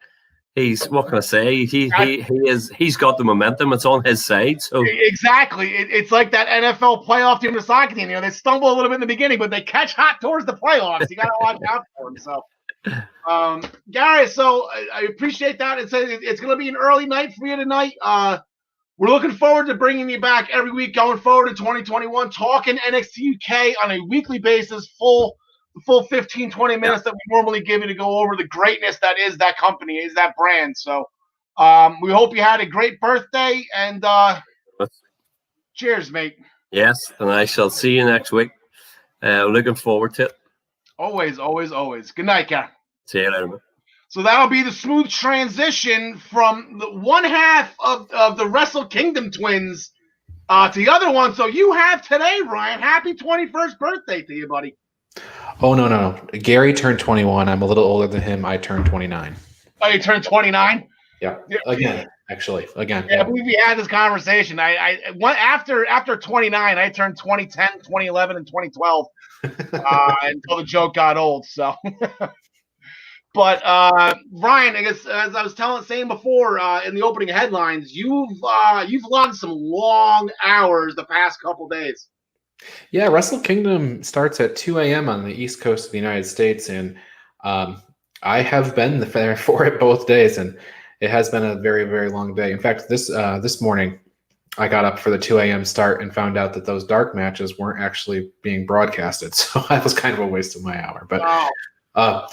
what can I say? He's got the momentum. It's on his side. So exactly, it's like that NFL playoff team, the soccer team. They stumble a little bit in the beginning, but they catch hot towards the playoffs. You got to watch out for them. So, Gary, so I appreciate that. It's going to be an early night for you tonight. We're looking forward to bringing you back every week going forward in 2021, talking NXT UK on a weekly basis, full 15, 20 minutes that we normally give you to go over the greatness that is that company, is that brand. So we hope you had a great birthday, and cheers, mate. Yes, and I shall see you next week. Looking forward to it. Always, always, always. Good night, Karl. See you later, man. So that'll be the smooth transition from the one half of the Wrestle Kingdom twins to the other one. So you have today, Ryan. Happy 21st birthday to you, buddy. Oh, no. Gary turned 21. I'm a little older than him. I turned 29. Oh, you turned 29? Yeah. Again. Yeah, I believe we had this conversation. After 29, I turned 2010, 2011, and 2012 until the joke got old. So, but Ryan, I guess as I was saying before in the opening headlines, you've logged some long hours the past couple days. Yeah, Wrestle Kingdom starts at 2 a.m. on the East Coast of the United States, and I have been there for it both days, and it has been a very, very long day. In fact, this morning, I got up for the 2 a.m. start and found out that those dark matches weren't actually being broadcasted, so that was kind of a waste of my hour. But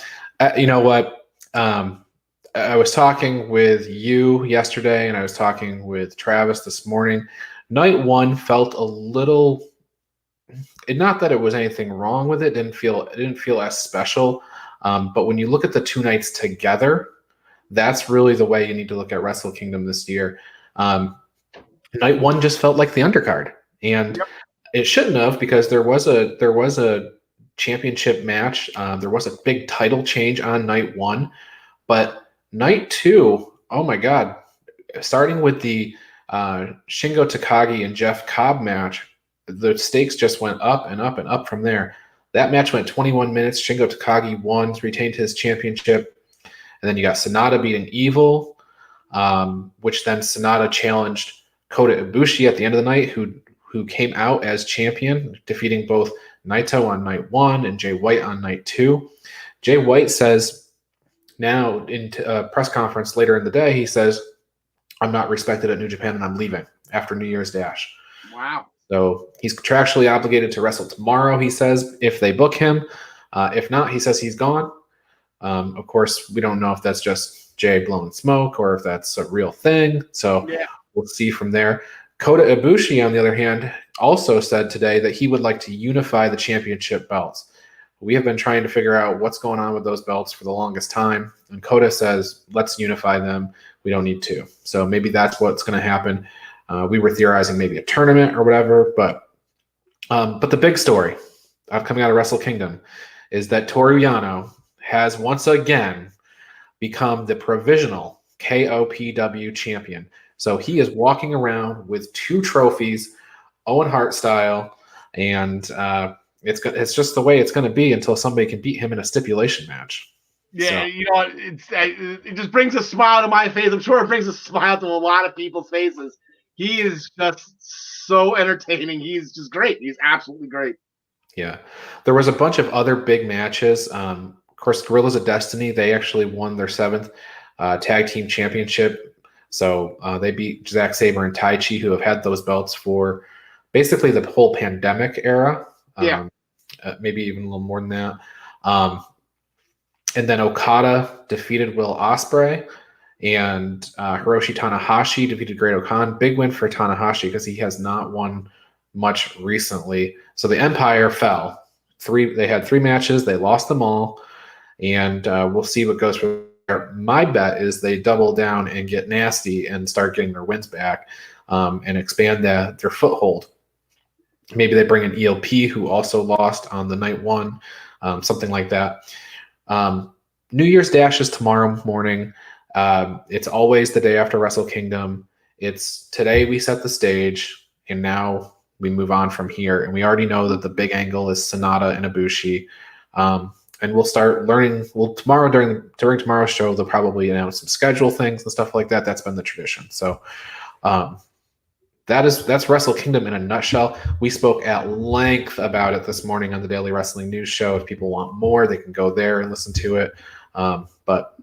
you know what? I was talking with you yesterday, and I was talking with Travis this morning. Night one felt a little. Not that it was anything wrong with it. It didn't feel as special. But when you look at the two nights together, that's really the way you need to look at Wrestle Kingdom this year. Night one just felt like the undercard, and it shouldn't have, because there was a championship match. There was a big title change on night one, but night two, oh my God! Starting with the Shingo Takagi and Jeff Cobb match, the stakes just went up and up and up from there. That match went 21 minutes. Shingo Takagi won, retained his championship. And then you got Sonata beating Evil, which then Sonata challenged Kota Ibushi at the end of the night, who came out as champion, defeating both Naito on night one and Jay White on night two. Jay White says now in a press conference later in the day, he says, "I'm not respected at New Japan and I'm leaving after New Year's Dash." Wow. So he's contractually obligated to wrestle tomorrow, he says, if they book him. If not, he says he's gone. Of course, we don't know if that's just Jay blowing smoke or if that's a real thing. So we'll see from there. Kota Ibushi, on the other hand, also said today that he would like to unify the championship belts. We have been trying to figure out what's going on with those belts for the longest time. And Kota says, let's unify them. We don't need to. So maybe that's what's going to happen. We were theorizing maybe a tournament or whatever, but the big story coming out of Wrestle Kingdom is that Toru Yano has once again become the provisional KOPW champion. So he is walking around with 2 trophies, Owen Hart style, and it's just the way it's going to be until somebody can beat him in a stipulation match. Yeah, so. You know, it just brings a smile to my face. I'm sure it brings a smile to a lot of people's faces. He is just so entertaining. He's just great. He's absolutely great. Yeah. There was a bunch of other big matches. Of course, Guerrillas of Destiny, they actually won their 7th tag team championship. So they beat Zack Sabre and Tai Chi, who have had those belts for basically the whole pandemic era. Maybe even a little more than that. And then Okada defeated Will Ospreay. And Hiroshi Tanahashi defeated Great Okan. Big win for Tanahashi because he has not won much recently. So the Empire fell. They had 3 matches. They lost them all. And we'll see what goes from there. My bet is they double down and get nasty and start getting their wins back and expand their foothold. Maybe they bring in ELP, who also lost on the night one, something like that. New Year's Dash is tomorrow morning. It's always the day after Wrestle Kingdom. It's today we set the stage, and now we move on from here. And we already know that the big angle is Sonata and Ibushi. And we'll start learning. Well, tomorrow during tomorrow's show, they'll probably announce some schedule things and stuff like that. That's been the tradition. So that's Wrestle Kingdom in a nutshell. We spoke at length about it this morning on the Daily Wrestling News Show. If people want more, they can go there and listen to it. But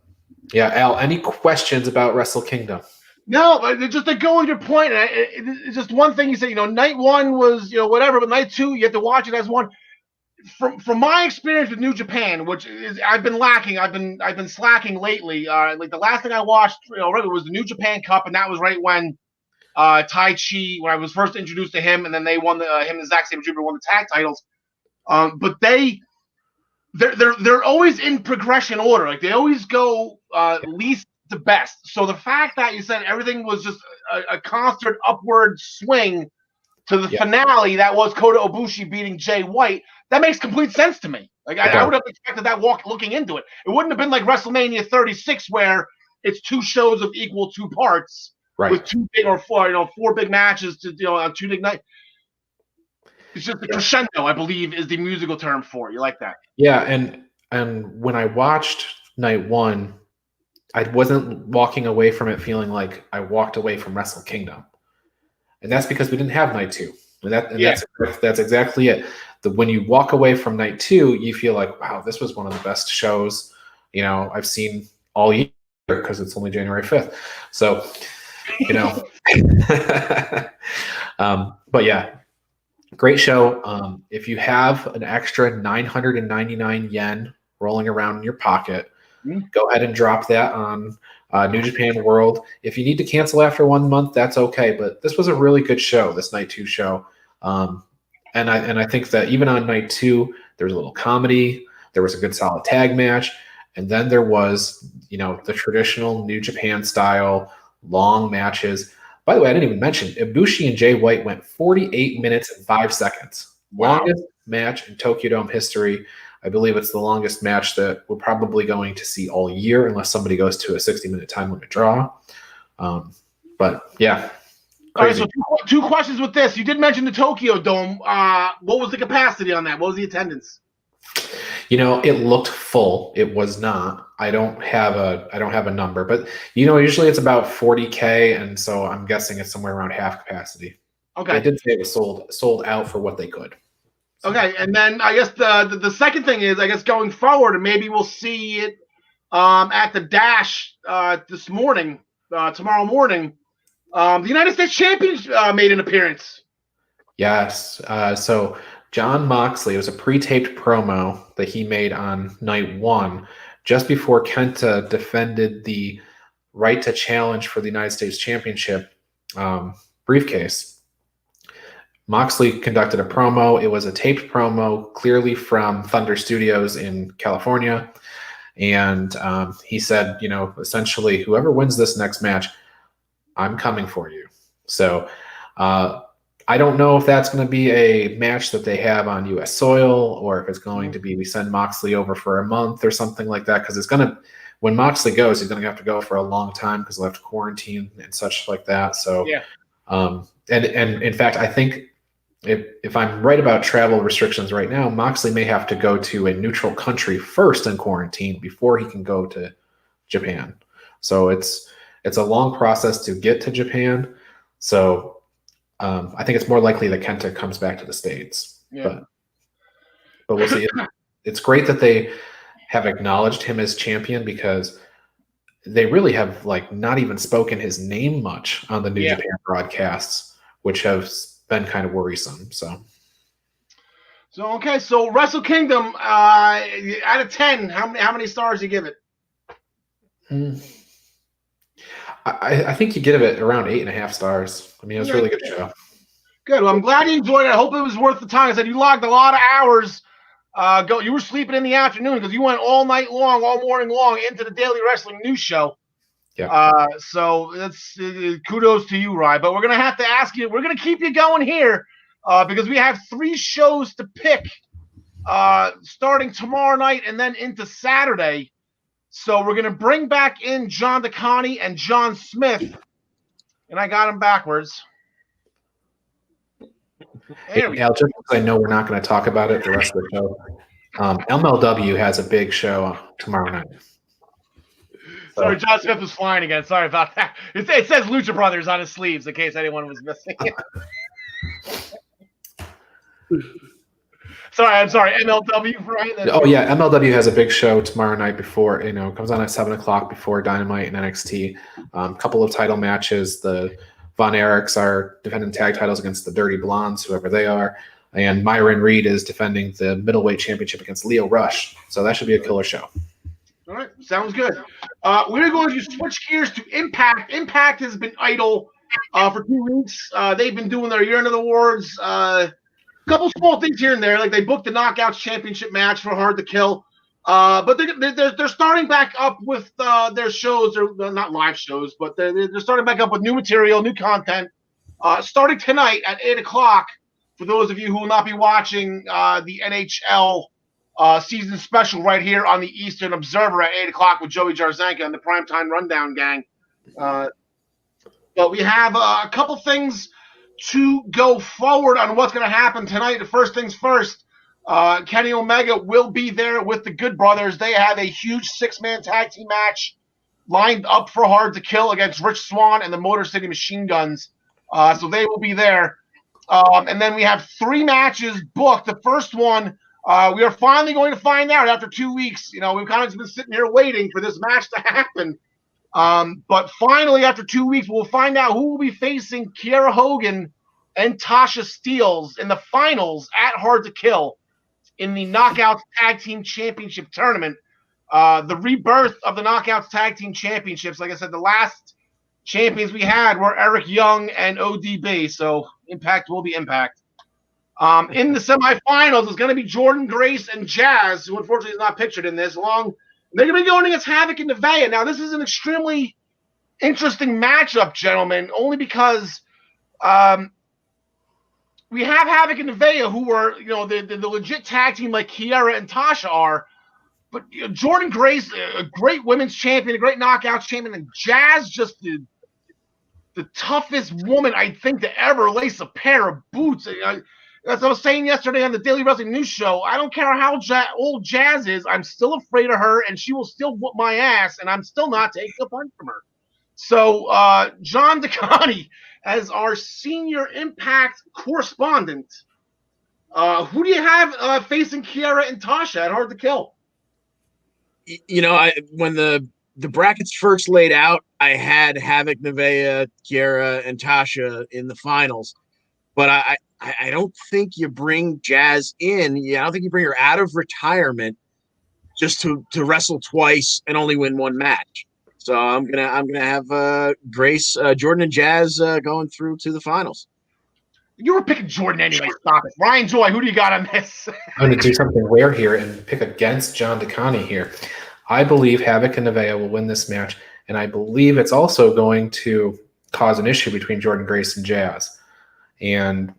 yeah, Al, any questions about Wrestle Kingdom? No, but just to go on your point, it's just one thing you said. Night one was whatever, but night two you have to watch it as one. From my experience with New Japan, which is I've been lacking, I've been slacking lately. Like the last thing I watched, was the New Japan Cup, and that was right when Tai Chi when I was first introduced to him, and then they won him and Zack Sabre Jr. won the tag titles. But they're always in progression order. Like they always go least to best. So the fact that you said everything was just a constant upward swing to the finale that was Kota Ibushi beating Jay White, that makes complete sense to me. Like I would have expected that looking into it. It wouldn't have been like WrestleMania 36 where it's 2 shows of equal 2 parts with 2 big or 4 big matches to on 2 big nights. It's just the crescendo, I believe, is the musical term for it. You like that? Yeah, and when I watched night 1, I wasn't walking away from it feeling like I walked away from Wrestle Kingdom. And that's because we didn't have night 2. That's exactly it. When you walk away from night 2, you feel like, wow, this was one of the best shows I've seen all year because it's only January 5th. So, but yeah, great show. If you have an extra 999 yen rolling around in your pocket, go ahead and drop that on New Japan World. If you need to cancel after 1 month, that's okay. But this was a really good show, this night 2 show. And I think that even on night 2, there was a little comedy. There was a good solid tag match. And then there was, the traditional New Japan style long matches. By the way, I didn't even mention Ibushi and Jay White went 48 minutes and 5 seconds. Wow. Longest match in Tokyo Dome history. I believe it's the longest match that we're probably going to see all year unless somebody goes to a 60-minute time limit draw. But yeah. Crazy. All right, so 2 questions with this. You did mention the Tokyo Dome. What was the capacity on that? What was the attendance? It looked full. It was not. I don't have a number, but usually it's about 40K, and so I'm guessing it's somewhere around half capacity. Okay. They did say it was sold out for what they could. So. Okay, and then I guess the second thing is, I guess going forward, and maybe we'll see it at the Dash tomorrow morning. The United States champions made an appearance. Yes. So John Moxley, it was a pre-taped promo that he made on night 1, just before Kenta defended the right to challenge for the United States Championship briefcase. Moxley conducted a promo. It was a taped promo, clearly from Thunder Studios in California. And he said, essentially, whoever wins this next match, I'm coming for you. So I don't know if that's going to be a match that they have on U.S. soil or if it's going to be we send Moxley over for a month or something like that, because when Moxley goes, he's going to have to go for a long time because he'll have to quarantine and such like that. So, yeah. And in fact, I think if I'm right about travel restrictions right now, Moxley may have to go to a neutral country first in quarantine before he can go to Japan. So it's a long process to get to Japan. So I think it's more likely that Kenta comes back to the States. Yeah. But we'll see. It's great that they have acknowledged him as champion because they really have not even spoken his name much on the New Japan broadcasts, which have been kind of worrisome. So Wrestle Kingdom, out of 10, how many stars do you give it? I think you give it around 8.5 stars. I mean, it was a really good show. Good. Well, I'm glad you enjoyed it. I hope it was worth the time. I said you logged a lot of hours. You were sleeping in the afternoon because you went all night long, all morning long into the Daily Wrestling News Show. Yeah. So that's kudos to you, Rye. But we're gonna have to ask you. We're gonna keep you going here because we have 3 shows to pick starting tomorrow night and then into Saturday. So we're gonna bring back in John DeConnie and John Smith, and I got them backwards. Al, just because I know we're not going to talk about it the rest of the show, MLW has a big show tomorrow night. Sorry, John Smith was flying again. Sorry about that. It says Lucha Brothers on his sleeves in case anyone was missing it. I'm sorry. MLW, right? Oh, yeah. MLW has a big show tomorrow night before, it comes on at 7 o'clock before Dynamite and NXT. Couple of title matches. The Von Erichs are defending tag titles against the Dirty Blondes, whoever they are. And Myron Reed is defending the middleweight championship against Leo Rush. So that should be a killer show. All right. Sounds good. We're going to switch gears to Impact. Impact has been idle for 2 weeks. They've been doing their year-end awards. Couple small things here and there, like they booked the Knockouts Championship match for Hard to Kill. But they're starting back up with their shows. They're not live shows, but they're starting back up with new material, new content. Starting tonight at 8 o'clock. For those of you who will not be watching the NHL season special right here on the Eastern Observer at 8 o'clock with Joey Jarzanka and the Primetime Rundown gang. But we have a couple things to go forward on what's going to happen tonight. The first things first, Kenny Omega will be there with the Good Brothers. They have a huge 6-man tag team match lined up for Hard to Kill against Rich Swann and the Motor City Machine Guns. So they will be there. And then we have 3 matches booked. The first one, we are finally going to find out after 2 weeks. You know, we've kind of just been sitting here waiting for this match to happen. But finally, after 2 weeks, we'll find out who will be facing Kiera Hogan and Tasha Steelz in the finals at Hard to Kill in the Knockouts Tag Team Championship Tournament. The rebirth of the Knockouts Tag Team Championships. Like I said, the last champions we had were Eric Young and ODB, so Impact will be Impact. In the semifinals, it's going to be Jordan Grace and Jazz, who unfortunately is not pictured in this, they're going to be going against Havoc and Nevaeh. Now, this is an extremely interesting matchup, gentlemen, only because we have Havoc and Nevaeh, who are, you know, the legit tag team like Kiera and Tasha are. But you know, Jordan Grace, a great women's champion, a great knockouts champion, and Jazz, just the toughest woman I think to ever lace a pair of boots. As I was saying yesterday on the Daily Wrestling News Show, I don't care how old Jazz is, I'm still afraid of her, and she will still whoop my ass, and I'm still not taking a punch from her. So, John DeConnie, as our senior Impact correspondent, who do you have facing Kiera and Tasha at Hard to Kill? You know, when the brackets first laid out, I had Havoc, Nevaeh, Kiera, and Tasha in the finals, but I don't think you bring Jazz in. Yeah, I don't think you bring her out of retirement just to wrestle twice and only win one match. So I'm gonna have Grace, Jordan, and Jazz going through to the finals. You were picking Jordan anyway. Stop it, Ryan Joy. Who do you got on this? I'm going to do something rare here and pick against John DeConnie here. I believe Havoc and Nevaeh will win this match, and I believe it's also going to cause an issue between Jordan Grace and Jazz. And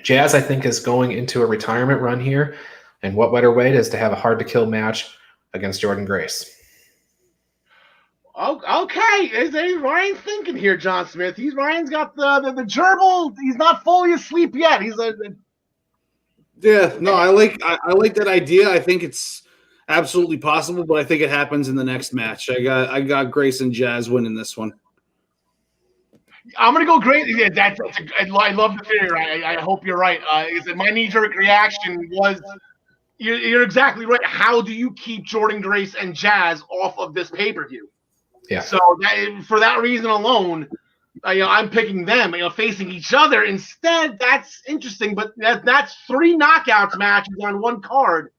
Jazz, I think, is going into a retirement run here, and what better way is to have a hard-to-kill match against Jordan Grace. Okay, is Ryan's thinking here, John Smith? Ryan's got the gerbil. He's not fully asleep yet. Yeah, no, I like that idea. I think it's absolutely possible, but I think it happens in the next match. I got Grace and Jazz winning this one. I'm gonna go Grace. Yeah, I love the theory. I hope you're right. My knee-jerk reaction was, you're exactly right. How do you keep Jordan Grace and Jazz off of this pay-per-view? Yeah. So for that reason alone, I'm picking them. Facing each other instead. That's interesting, but that's 3 knockouts matches on one card.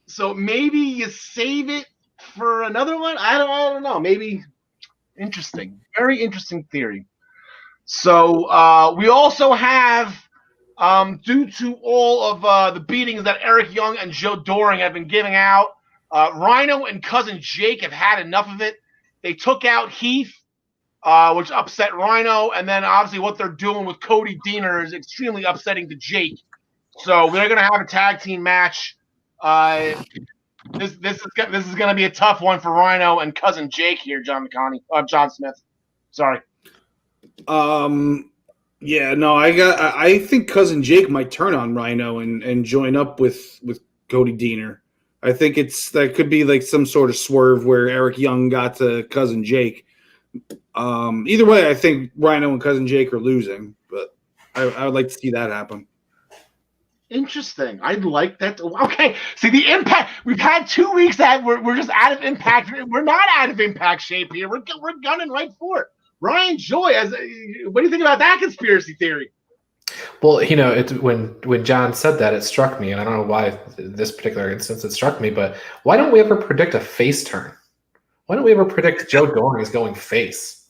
So maybe you save it for another one. I don't know. Maybe. Interesting. Very interesting theory. So we also have, due to all of the beatings that Eric Young and Joe Doring have been giving out, Rhino and Cousin Jake have had enough of it. They took out Heath, which upset Rhino, and then obviously what they're doing with Cody Deaner is extremely upsetting to Jake. So they're going to have a tag team match. This is going to be a tough one for Rhino and Cousin Jake here, John Smith. Sorry. Yeah, no, I think Cousin Jake might turn on Rhino and join up with Cody Deaner. I think that could be like some sort of swerve where Eric Young got to Cousin Jake. Either way, I think Rhino and Cousin Jake are losing, but I would like to see that happen. Interesting. I'd like that. Okay. See, the Impact. We've had 2 weeks that we're just out of Impact. We're not out of Impact shape here. We're gunning right for it. Ryan Joy, what do you think about that conspiracy theory? Well, when John said that, it struck me, and I don't know why this particular instance it struck me, but why don't we ever predict a face turn? Why don't we ever predict Joe Doring is going face?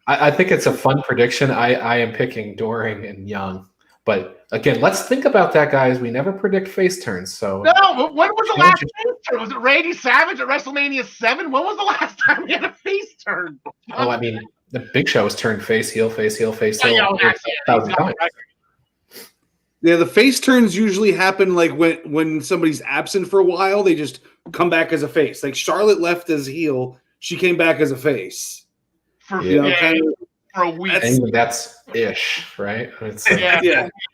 I think it's a fun prediction. I am picking Doring and Young. But again, let's think about that, guys. We never predict face turns. So No, when was the last face turn? Was it Randy Savage at WrestleMania 7? When was the last time we had a face turn? Oh, I mean, the Big Show has turned face, heel, face, heel, face, heel. Yeah, the face turns usually happen like when somebody's absent for a while, they just come back as a face. Like Charlotte left as heel, she came back as a face. For a week. That's ish, right? It's yeah.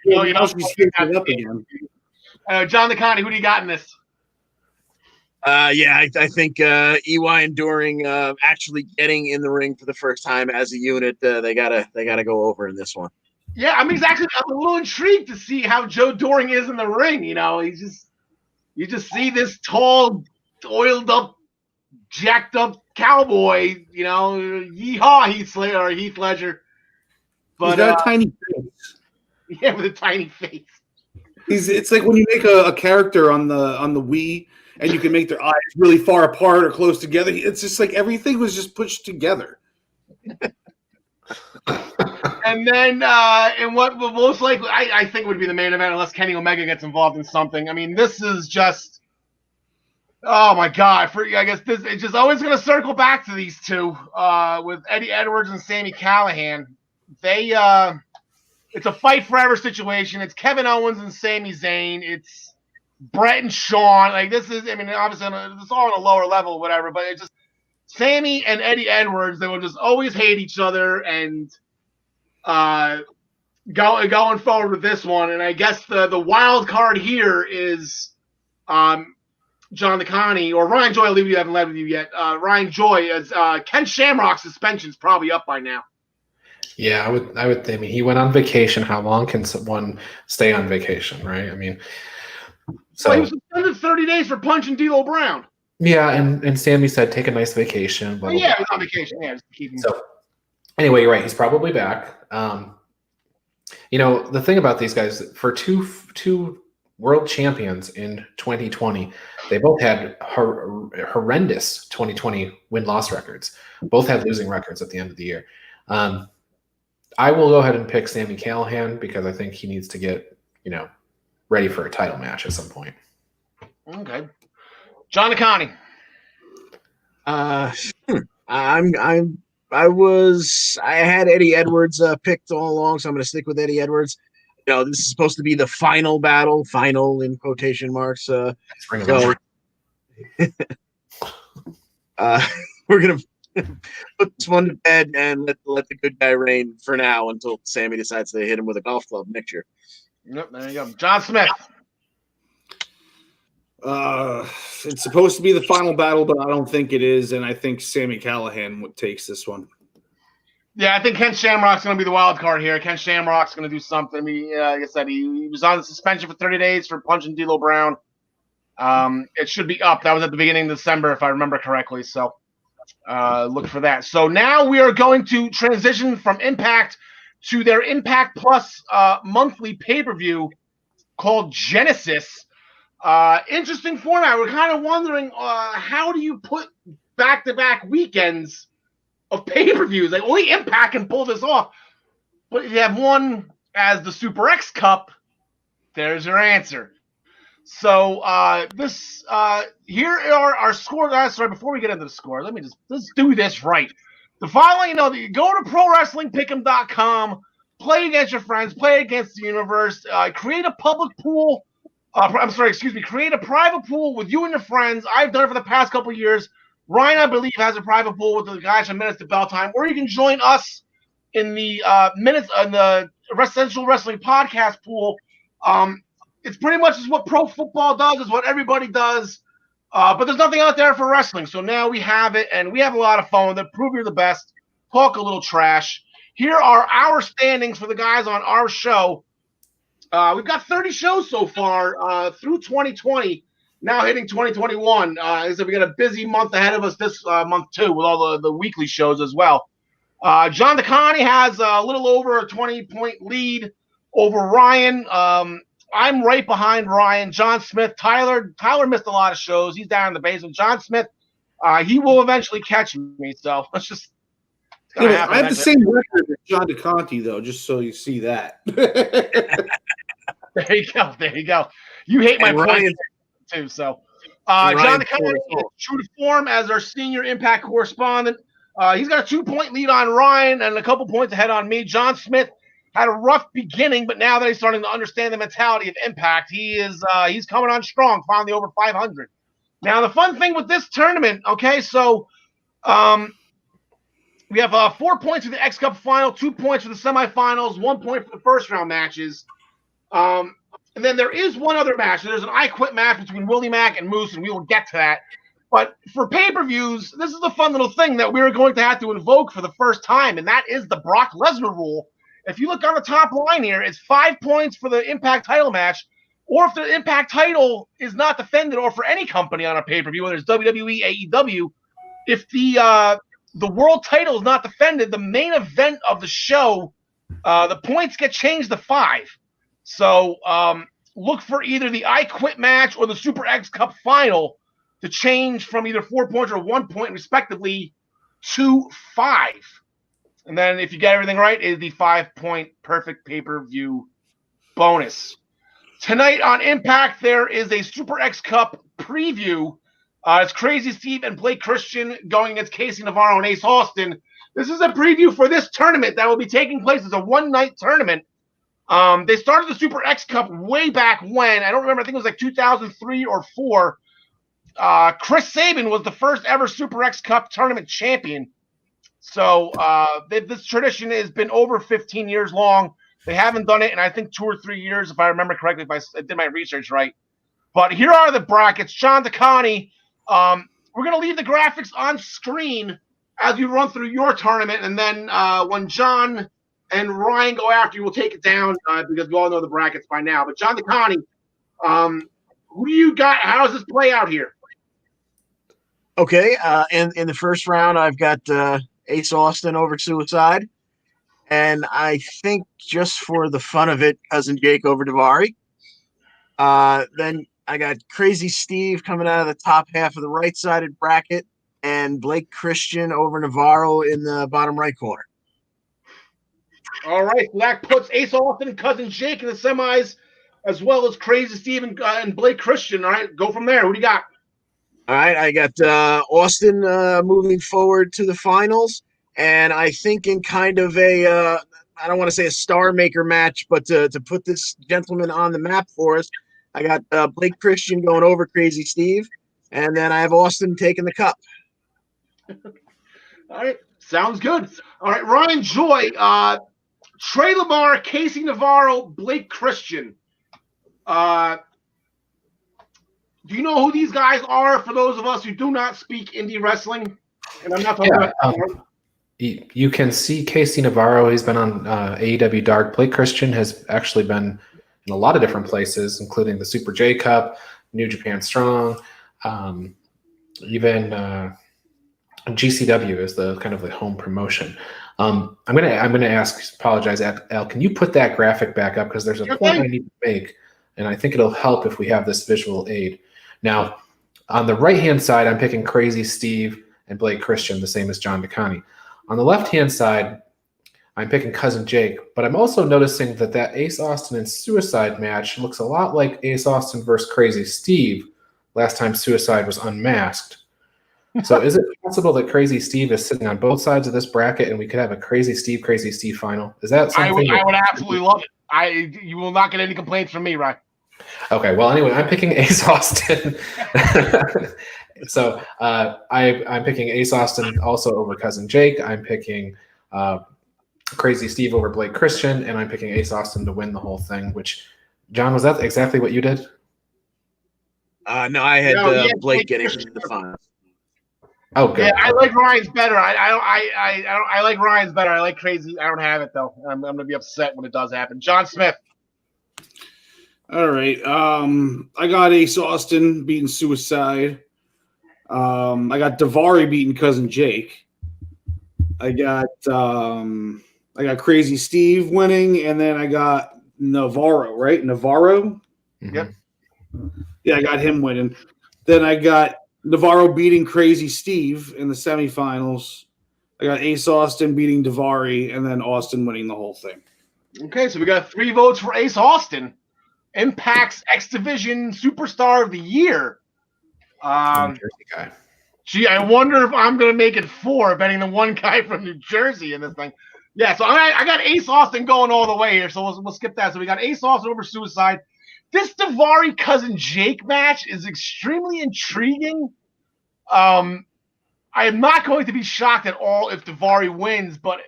She's facing up again. John DeConnie, who do you got in this? I think EY and Doring actually getting in the ring for the first time as a unit. They gotta go over in this one. Yeah, I mean, I'm a little intrigued to see how Joe Doring is in the ring. You know, you just see this tall, oiled up, jacked up cowboy. You know, yeehaw, Heath Ledger. But he's got a tiny face. Yeah, with a tiny face. It's like when you make a character on the Wii, and you can make their eyes really far apart or close together. It's just like everything was just pushed together. And then, and what will most likely, I think would be the main event, unless Kenny Omega gets involved in something. I mean, this is just, oh my God! I guess it's just always going to circle back to these two with Eddie Edwards and Sami Callihan. It's a fight forever situation. It's Kevin Owens and Sami Zayn. It's Brett and Shawn. Like this is, I mean, obviously it's all on a lower level, whatever. But it's just Sami and Eddie Edwards. They will just always hate each other and. Going forward with this one, and I guess the wild card here is John DeConnie or Ryan Joy. I'll leave you haven't led with you yet. Ryan Joy, as Ken Shamrock's suspension's probably up by now. Yeah, I would think. I mean, he went on vacation. How long can one stay on vacation, right? I mean, so well, he was suspended 30 days for punching D'Lo Brown. Yeah, and Sammy said take a nice vacation. Blah, blah, blah. Yeah, he was on vacation. Yeah, just keep him. So anyway, you're right. He's probably back. You know, the thing about these guys, for two world champions in 2020, they both had horrendous 2020 win-loss records. Both had losing records at the end of the year. I will go ahead and pick Sami Callihan because I think he needs to get, ready for a title match at some point. Okay. John DeConnie. I had Eddie Edwards picked all along, so I'm going to stick with Eddie Edwards. This is supposed to be the final battle, final in quotation marks. So we're going to put this one to bed and let the good guy reign for now until Sammy decides to hit him with a golf club next year. Yep, there you go. John Smith. It's supposed to be the final battle, but I don't think it is, and I think Sami Callihan takes this one. Yeah, I think Ken Shamrock's going to be the wild card here. Ken Shamrock's going to do something. I mean, like I said, he was on the suspension for 30 days for punching D'Lo Brown. It should be up. That was at the beginning of December, if I remember correctly. So look for that. So now we are going to transition from Impact to their Impact Plus monthly pay-per-view called Genesis. Interesting format. We're kind of wondering how do you put back-to-back weekends of pay-per-views? Like only Impact can pull this off. But if you have one as the Super X Cup, there's your answer. So here are our scores. Sorry, before we get into the score, let's do this right. The following, go to ProWrestlingPick'em.com, play against your friends, play against the universe, create a public pool. Create a private pool with you and your friends. I've done it for the past couple of years. Ryan, I believe, has a private pool with the guys from Minutes to Bell Time, or you can join us in the Essential Wrestling Podcast pool. It's pretty much is what pro football does, is what everybody does. But there's nothing out there for wrestling. So now we have it, and we have a lot of fun with it. Prove you're the best. Talk a little trash. Here are our standings for the guys on our show. We've got 30 shows so far through 2020. Now hitting 2021. So we got a busy month ahead of us this month too, with all the weekly shows as well. John DeConnie has a little over a 20-point lead over Ryan. I'm right behind Ryan. John Smith, Tyler missed a lot of shows. He's down in the basement. John Smith He will eventually catch me. So let's just. Yeah, I have the same record as John DeConte, though, just so you see that. There you go. There you go. You hate my point too. So, John DeConte is true to form as our senior Impact correspondent. He's got a 2-point lead on Ryan and a couple points ahead on me. John Smith had a rough beginning, but now that he's starting to understand the mentality of Impact, he's coming on strong, finally over 500. Now, the fun thing with this tournament, okay, so we have 4 points for the X Cup final, 2 points for the semifinals, 1 point for the first round matches. And then there is one other match. There's an I Quit match between Willie Mack and Moose, and we will get to that. But for pay-per-views, this is a fun little thing that we're going to have to invoke for the first time, and that is the Brock Lesnar rule. If you look on the top line here, it's 5 points for the Impact title match, or if the Impact title is not defended, or for any company on a pay-per-view, whether it's WWE, AEW, if the world title is not defended, the main event of the show, the points get changed to 5. So look for either the I Quit match or the Super X Cup final to change from either 4 points or 1 point, respectively, to 5. And then if you get everything right, is the 5-point perfect pay-per-view bonus. Tonight on Impact, there is a Super X Cup preview. It's Crazy Steve and Blake Christian going against Casey Navarro and Ace Austin. This is a preview for this tournament that will be taking place as a one-night tournament. They started the Super X Cup way back when. I don't remember. I think it was like 2003 or 4. Chris Sabin was the first ever Super X Cup tournament champion. So this tradition has been over 15 years long. They haven't done it in, I think, 2 or 3 years, if I remember correctly, if I did my research right. But here are the brackets. John DeConte, we're going to leave the graphics on screen as you run through your tournament. And then when John and Ryan go after you, we'll take it down because we all know the brackets by now. But John DeConte, who do you got? How does this play out here? Okay, in the first round, I've got Ace Austin over Suicide. And I think just for the fun of it, Cousin Jake over Daivari. Then I got Crazy Steve coming out of the top half of the right-sided bracket, and Blake Christian over Navarro in the bottom right corner. All right, so that puts Ace Austin and Cousin Jake in the semis, as well as Crazy Steve and Blake Christian. All right, go from there. Who do you got? All right, I got Austin moving forward to the finals, and I think in kind of a I don't want to say a star maker match, but to put this gentleman on the map for us, I got Blake Christian going over Crazy Steve, and then I have Austin taking the cup. All right, sounds good. All right, Ryan Joy, Trey Lamar, Casey Navarro, Blake Christian. Do you know who these guys are for those of us who do not speak indie wrestling? And I'm not talking about you can see Casey Navarro. He's been on AEW Dark. Blake Christian has actually been in a lot of different places, including the Super J Cup, New Japan Strong, even GCW is the kind of the home promotion. I'm gonna apologize, Al. Can you put that graphic back up, because there's a point I need to make, and I think it'll help if we have this visual aid. Now, on the right-hand side, I'm picking Crazy Steve and Blake Christian, the same as John DeConte. On the left-hand side, I'm picking Cousin Jake, but I'm also noticing that Ace Austin and Suicide match looks a lot like Ace Austin versus Crazy Steve last time Suicide was unmasked. So is it possible that Crazy Steve is sitting on both sides of this bracket and we could have a Crazy Steve final? Is that something? I would absolutely love it. You will not get any complaints from me, Ryan. Okay, well, anyway, I'm picking Ace Austin. So I'm picking Ace Austin also over Cousin Jake. I'm picking Crazy Steve over Blake Christian, and I'm picking Ace Austin to win the whole thing. Which, John, was that exactly what you did? No, I had Blake getting to the final. Oh, good. Yeah, I like Ryan's better. I like Ryan's better. I like Crazy. I don't have it though. I'm gonna be upset when it does happen. John Smith. All right. I got Ace Austin beating Suicide. I got Daivari beating Cousin Jake. I got Crazy Steve winning, and then I got Navarro, right? Navarro? Yep. Yeah, I got him winning. Then I got Navarro beating Crazy Steve in the semifinals. I got Ace Austin beating Daivari, and then Austin winning the whole thing. Okay, so we got 3 votes for Ace Austin, Impact's X Division Superstar of the Year. New Jersey guy. Gee, I wonder if I'm going to make it 4, betting the one guy from New Jersey in this thing. Yeah, so I got Ace Austin going all the way here, so we'll skip that. So we got Ace Austin over Suicide. This Daivari Cousin Jake match is extremely intriguing. I am not going to be shocked at all if Daivari wins, but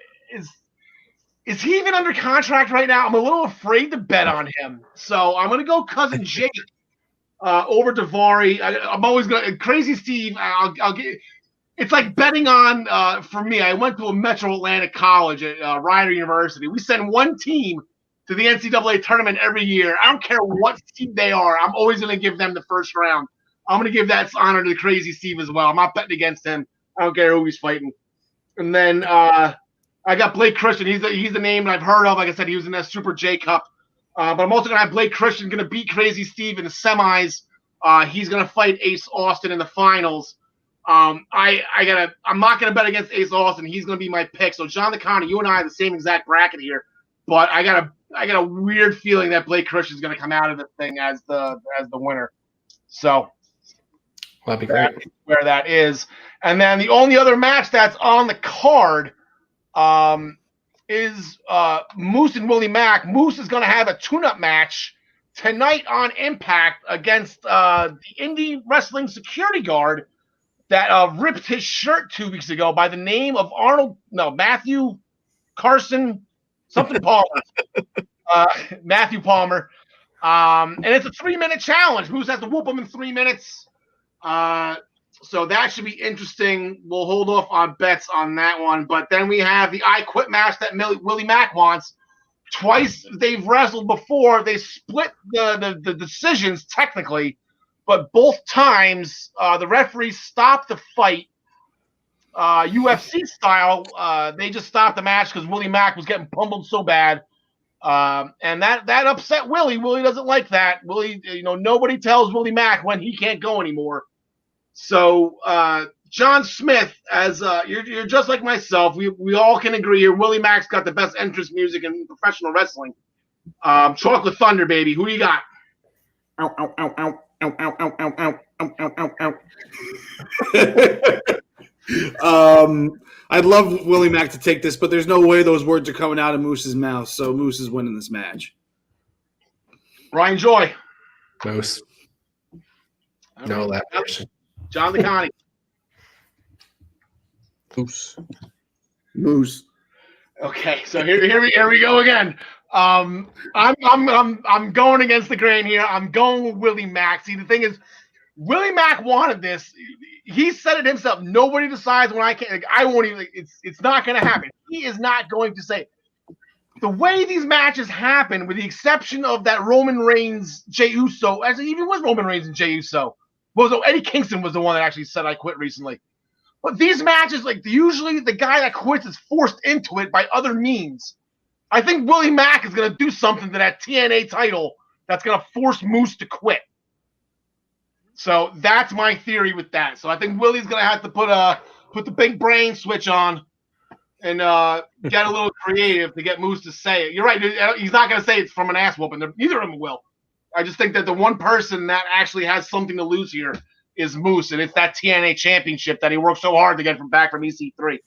is he even under contract right now? I'm a little afraid to bet on him. So I'm going to go Cousin Jake over Daivari. I'm always going to – Crazy Steve, I'll get – it's like betting on for me. I went to a Metro Atlantic college at Rider University. We send one team to the NCAA tournament every year. I don't care what team they are. I'm always going to give them the first round. I'm going to give that honor to Crazy Steve as well. I'm not betting against him. I don't care who he's fighting. And then I got Blake Christian. He's the name I've heard of. Like I said, he was in that Super J Cup. But I'm also going to have Blake Christian going to beat Crazy Steve in the semis. He's going to fight Ace Austin in the finals. I'm not going to bet against Ace Austin. He's going to be my pick. So John DeConnie, you and I have the same exact bracket here. But I got a weird feeling that Blake Christian is going to come out of the thing as the winner. So that'd be great. That's where that is. And then the only other match that's on the card is Moose and Willie Mack. Moose is going to have a tune-up match tonight on Impact against the indie wrestling security guard that ripped his shirt 2 weeks ago by the name of Matthew Carson, something Palmer. Matthew Palmer. And it's a 3-minute challenge. Moose has to whoop him in 3 minutes. So that should be interesting. We'll hold off on bets on that one. But then we have the I Quit match that Willie Mack wants. Twice they've wrestled before. They split the decisions technically, but both times the referees stopped the fight UFC style. They just stopped the match because Willie Mack was getting pummeled so bad. And that upset Willie. Willie doesn't like that. Willie, nobody tells Willie Mack when he can't go anymore. So John Smith, as you're just like myself, we all can agree here. Willie Mack's got the best entrance music in professional wrestling. Chocolate Thunder, baby. Who you got? Ow, ow, ow, ow, ow, ow, ow, ow, ow, ow, ow, ow. I'd love Willie Mack to take this, but there's no way those words are coming out of Moose's mouth, so Moose is winning this match. Ryan Joy. Moose. All No right. elaboration. John DeConnie. Moose. Okay, so here we go again. I'm going against the grain here. I'm going with Willie Mack. See, the thing is, Willie Mack wanted this. He said it himself. Nobody decides when I can't. I won't even. It's not going to happen. He is not going to say. The way these matches happen, with the exception of that Roman Reigns, Jey Uso, actually even with Roman Reigns and Jey Uso, Eddie Kingston was the one that actually said I quit recently. But these matches, usually the guy that quits is forced into it by other means. I think Willie Mack is going to do something to that TNA title that's going to force Moose to quit. So that's my theory with that. So I think Willie's going to have to put the big brain switch on and get a little creative to get Moose to say it. You're right. He's not going to say it's from an ass whooping. Neither of them will. I just think that the one person that actually has something to lose here is Moose, and it's that TNA championship that he worked so hard to get back from EC3.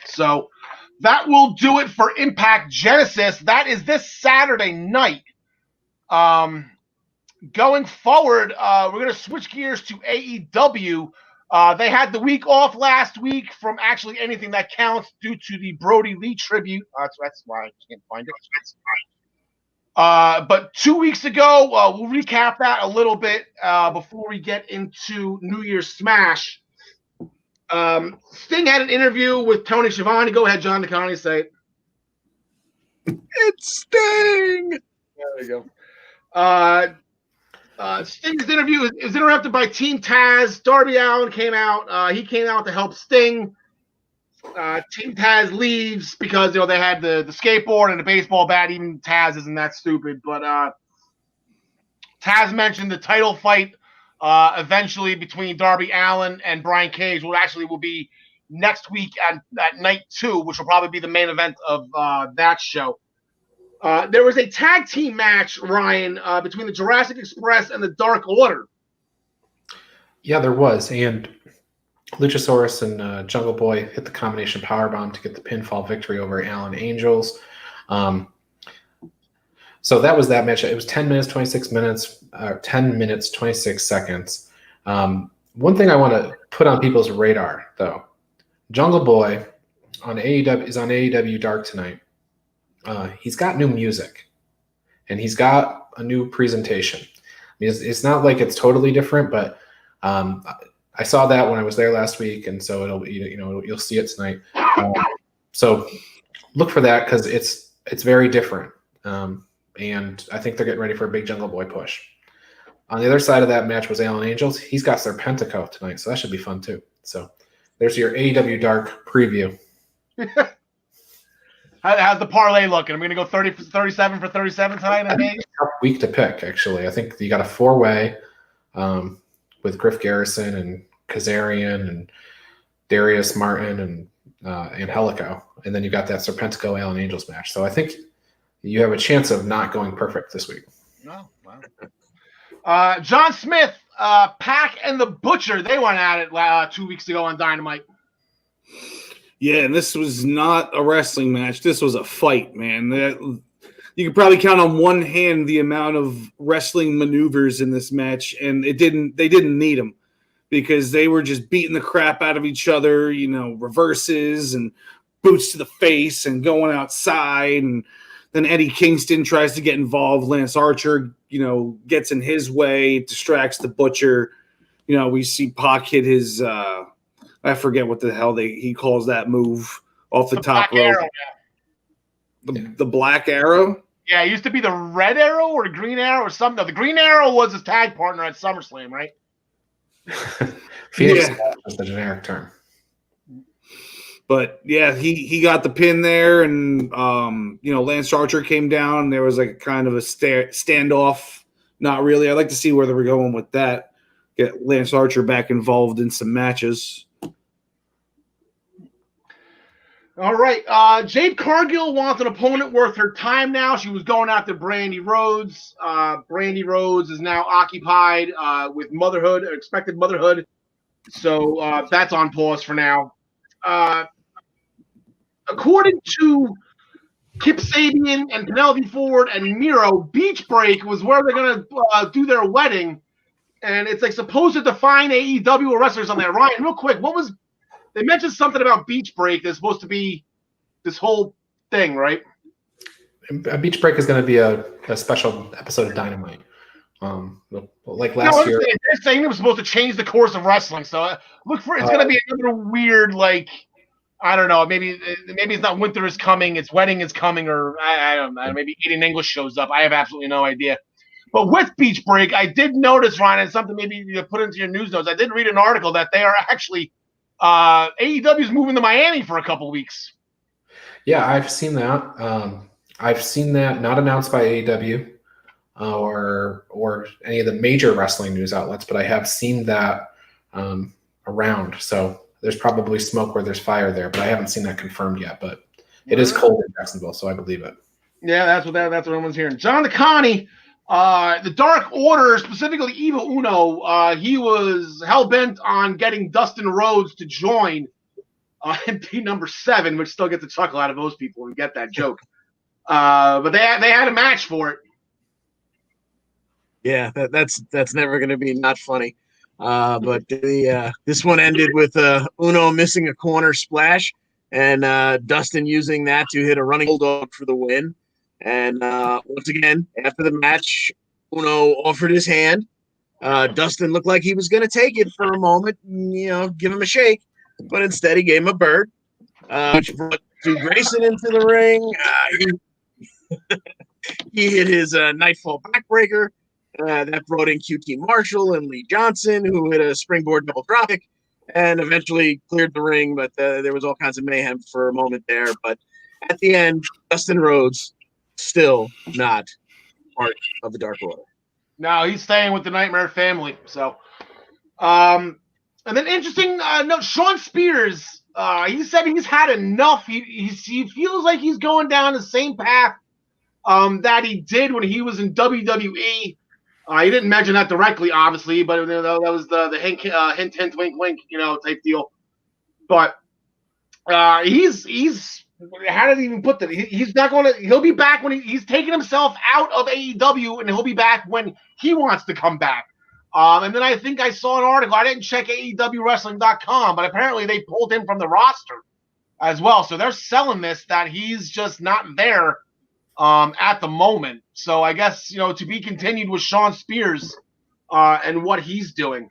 So that will do it for Impact Genesis. That is this Saturday night. Going forward, we're going to switch gears to AEW. They had the week off last week from actually anything that counts due to the Brody Lee tribute. That's why I can't find it. But 2 weeks ago, we'll recap that a little bit before we get into New Year's Smash. Sting had an interview with Tony Schiavone. Go ahead, John DeConnie, say it. It's Sting! There you go. Sting's interview is interrupted by Team Taz. Darby Allin came out. He came out to help Sting. Team Taz leaves because they had the skateboard and the baseball bat. Even Taz isn't that stupid. But Taz mentioned the title fight eventually between Darby Allin and Brian Cage, will be next week at night 2, which will probably be the main event of that show. There was a tag team match, Ryan, between the Jurassic Express and the Dark Order. Yeah, there was. And Luchasaurus and Jungle Boy hit the combination powerbomb to get the pinfall victory over Allen Angels. So that was that match. It was 10 minutes, 26 minutes, 10 minutes, 26 seconds. One thing I want to put on people's radar, though, Jungle Boy on AEW is on AEW Dark tonight. He's got new music, and he's got a new presentation. I mean, it's not like it's totally different, but I saw that when I was there last week, and so you'll see it tonight. So look for that because it's very different, and I think they're getting ready for a big Jungle Boy push. On the other side of that match was Allen Angels. He's got Serpentico tonight, so that should be fun too. So there's your AEW Dark preview. How's the parlay looking? Are we going to go 37 for 37 tonight? Tough week to pick, actually. I think you got a 4-way with Griff Garrison and Kazarian and Darius Martin and Angelico. And then you got that Serpentico Allen Angels match. So I think you have a chance of not going perfect this week. Oh, wow. John Smith, Pac and the Butcher, they went at it 2 weeks ago on Dynamite. Yeah, and this was not a wrestling match. This was a fight, man. You could probably count on one hand the amount of wrestling maneuvers in this match, and they didn't need them because they were just beating the crap out of each other, reverses and boots to the face and going outside. And then Eddie Kingston tries to get involved. Lance Archer, gets in his way, distracts the Butcher. We see Pac hit his I forget what the hell he calls that move off the top rope. Arrow, yeah. The black arrow? Yeah, it used to be the red arrow or the green arrow or something. No, the green arrow was his tag partner at SummerSlam, right? Phoenix is the generic term. But yeah, he got the pin there, and Lance Archer came down. There was like kind of a standoff. Not really. I'd like to see where they were going with that. Get Lance Archer back involved in some matches. All right. Jade Cargill wants an opponent worth her time now. She was going after Brandy Rhodes. Brandy Rhodes is now occupied with motherhood, expected motherhood. So that's on pause for now. According to Kip Sabian and Penelope Ford and Miro, Beach Break was where they're going to do their wedding. And it's like supposed to define AEW wrestlers on there. Ryan, real quick, they mentioned something about Beach Break that's supposed to be this whole thing, right? A Beach Break is going to be a special episode of Dynamite. Like last year. They're saying it was supposed to change the course of wrestling. So look for it's going to be another weird, I don't know. Maybe it's not Winter is Coming. It's Wedding is Coming, or I don't know. Maybe Aiden English shows up. I have absolutely no idea. But with Beach Break, I did notice, Ryan, and something maybe you put into your news notes. I did read an article that they are actually AEW is moving to Miami for a couple weeks. Yeah, I've seen that. I've seen that not announced by AEW or any of the major wrestling news outlets, but I have seen that around. So there's probably smoke where there's fire there, but I haven't seen that confirmed yet. But it is cold in Jacksonville, so I believe it. Yeah, that's what everyone's hearing. John DeConnie, the Dark Order, specifically Evil Uno, he was hell-bent on getting Dustin Rhodes to join MP number 7, which still gets a chuckle out of most people who get that joke. But they had a match for it. Yeah, that's never going to be not funny. But this one ended with Uno missing a corner splash and Dustin using that to hit a running bulldog for the win. And once again, after the match, Uno offered his hand. Dustin looked like he was going to take it for a moment, give him a shake, but instead he gave him a bird, which brought Stu Grayson into the ring. He hit his Nightfall backbreaker. That brought in QT Marshall and Lee Johnson, who hit a springboard double dropkick and eventually cleared the ring. But there was all kinds of mayhem for a moment there. But at the end, Dustin Rhodes still not part of the Dark Order. No, he's staying with the Nightmare family. So, and then interesting note: Sean Spears. He said he's had enough. He feels like he's going down the same path that he did when he was in WWE. He didn't mention that directly, obviously, but that was the hint, hint, wink, wink, type deal. But he's how did he even put that? He's not going to. He'll be back when he's taking himself out of AEW, and he'll be back when he wants to come back. And then I think I saw an article. I didn't check AEWWrestling.com, but apparently they pulled him from the roster as well. So they're selling this that he's just not there at the moment. So I guess to be continued with Sean Spears and what he's doing.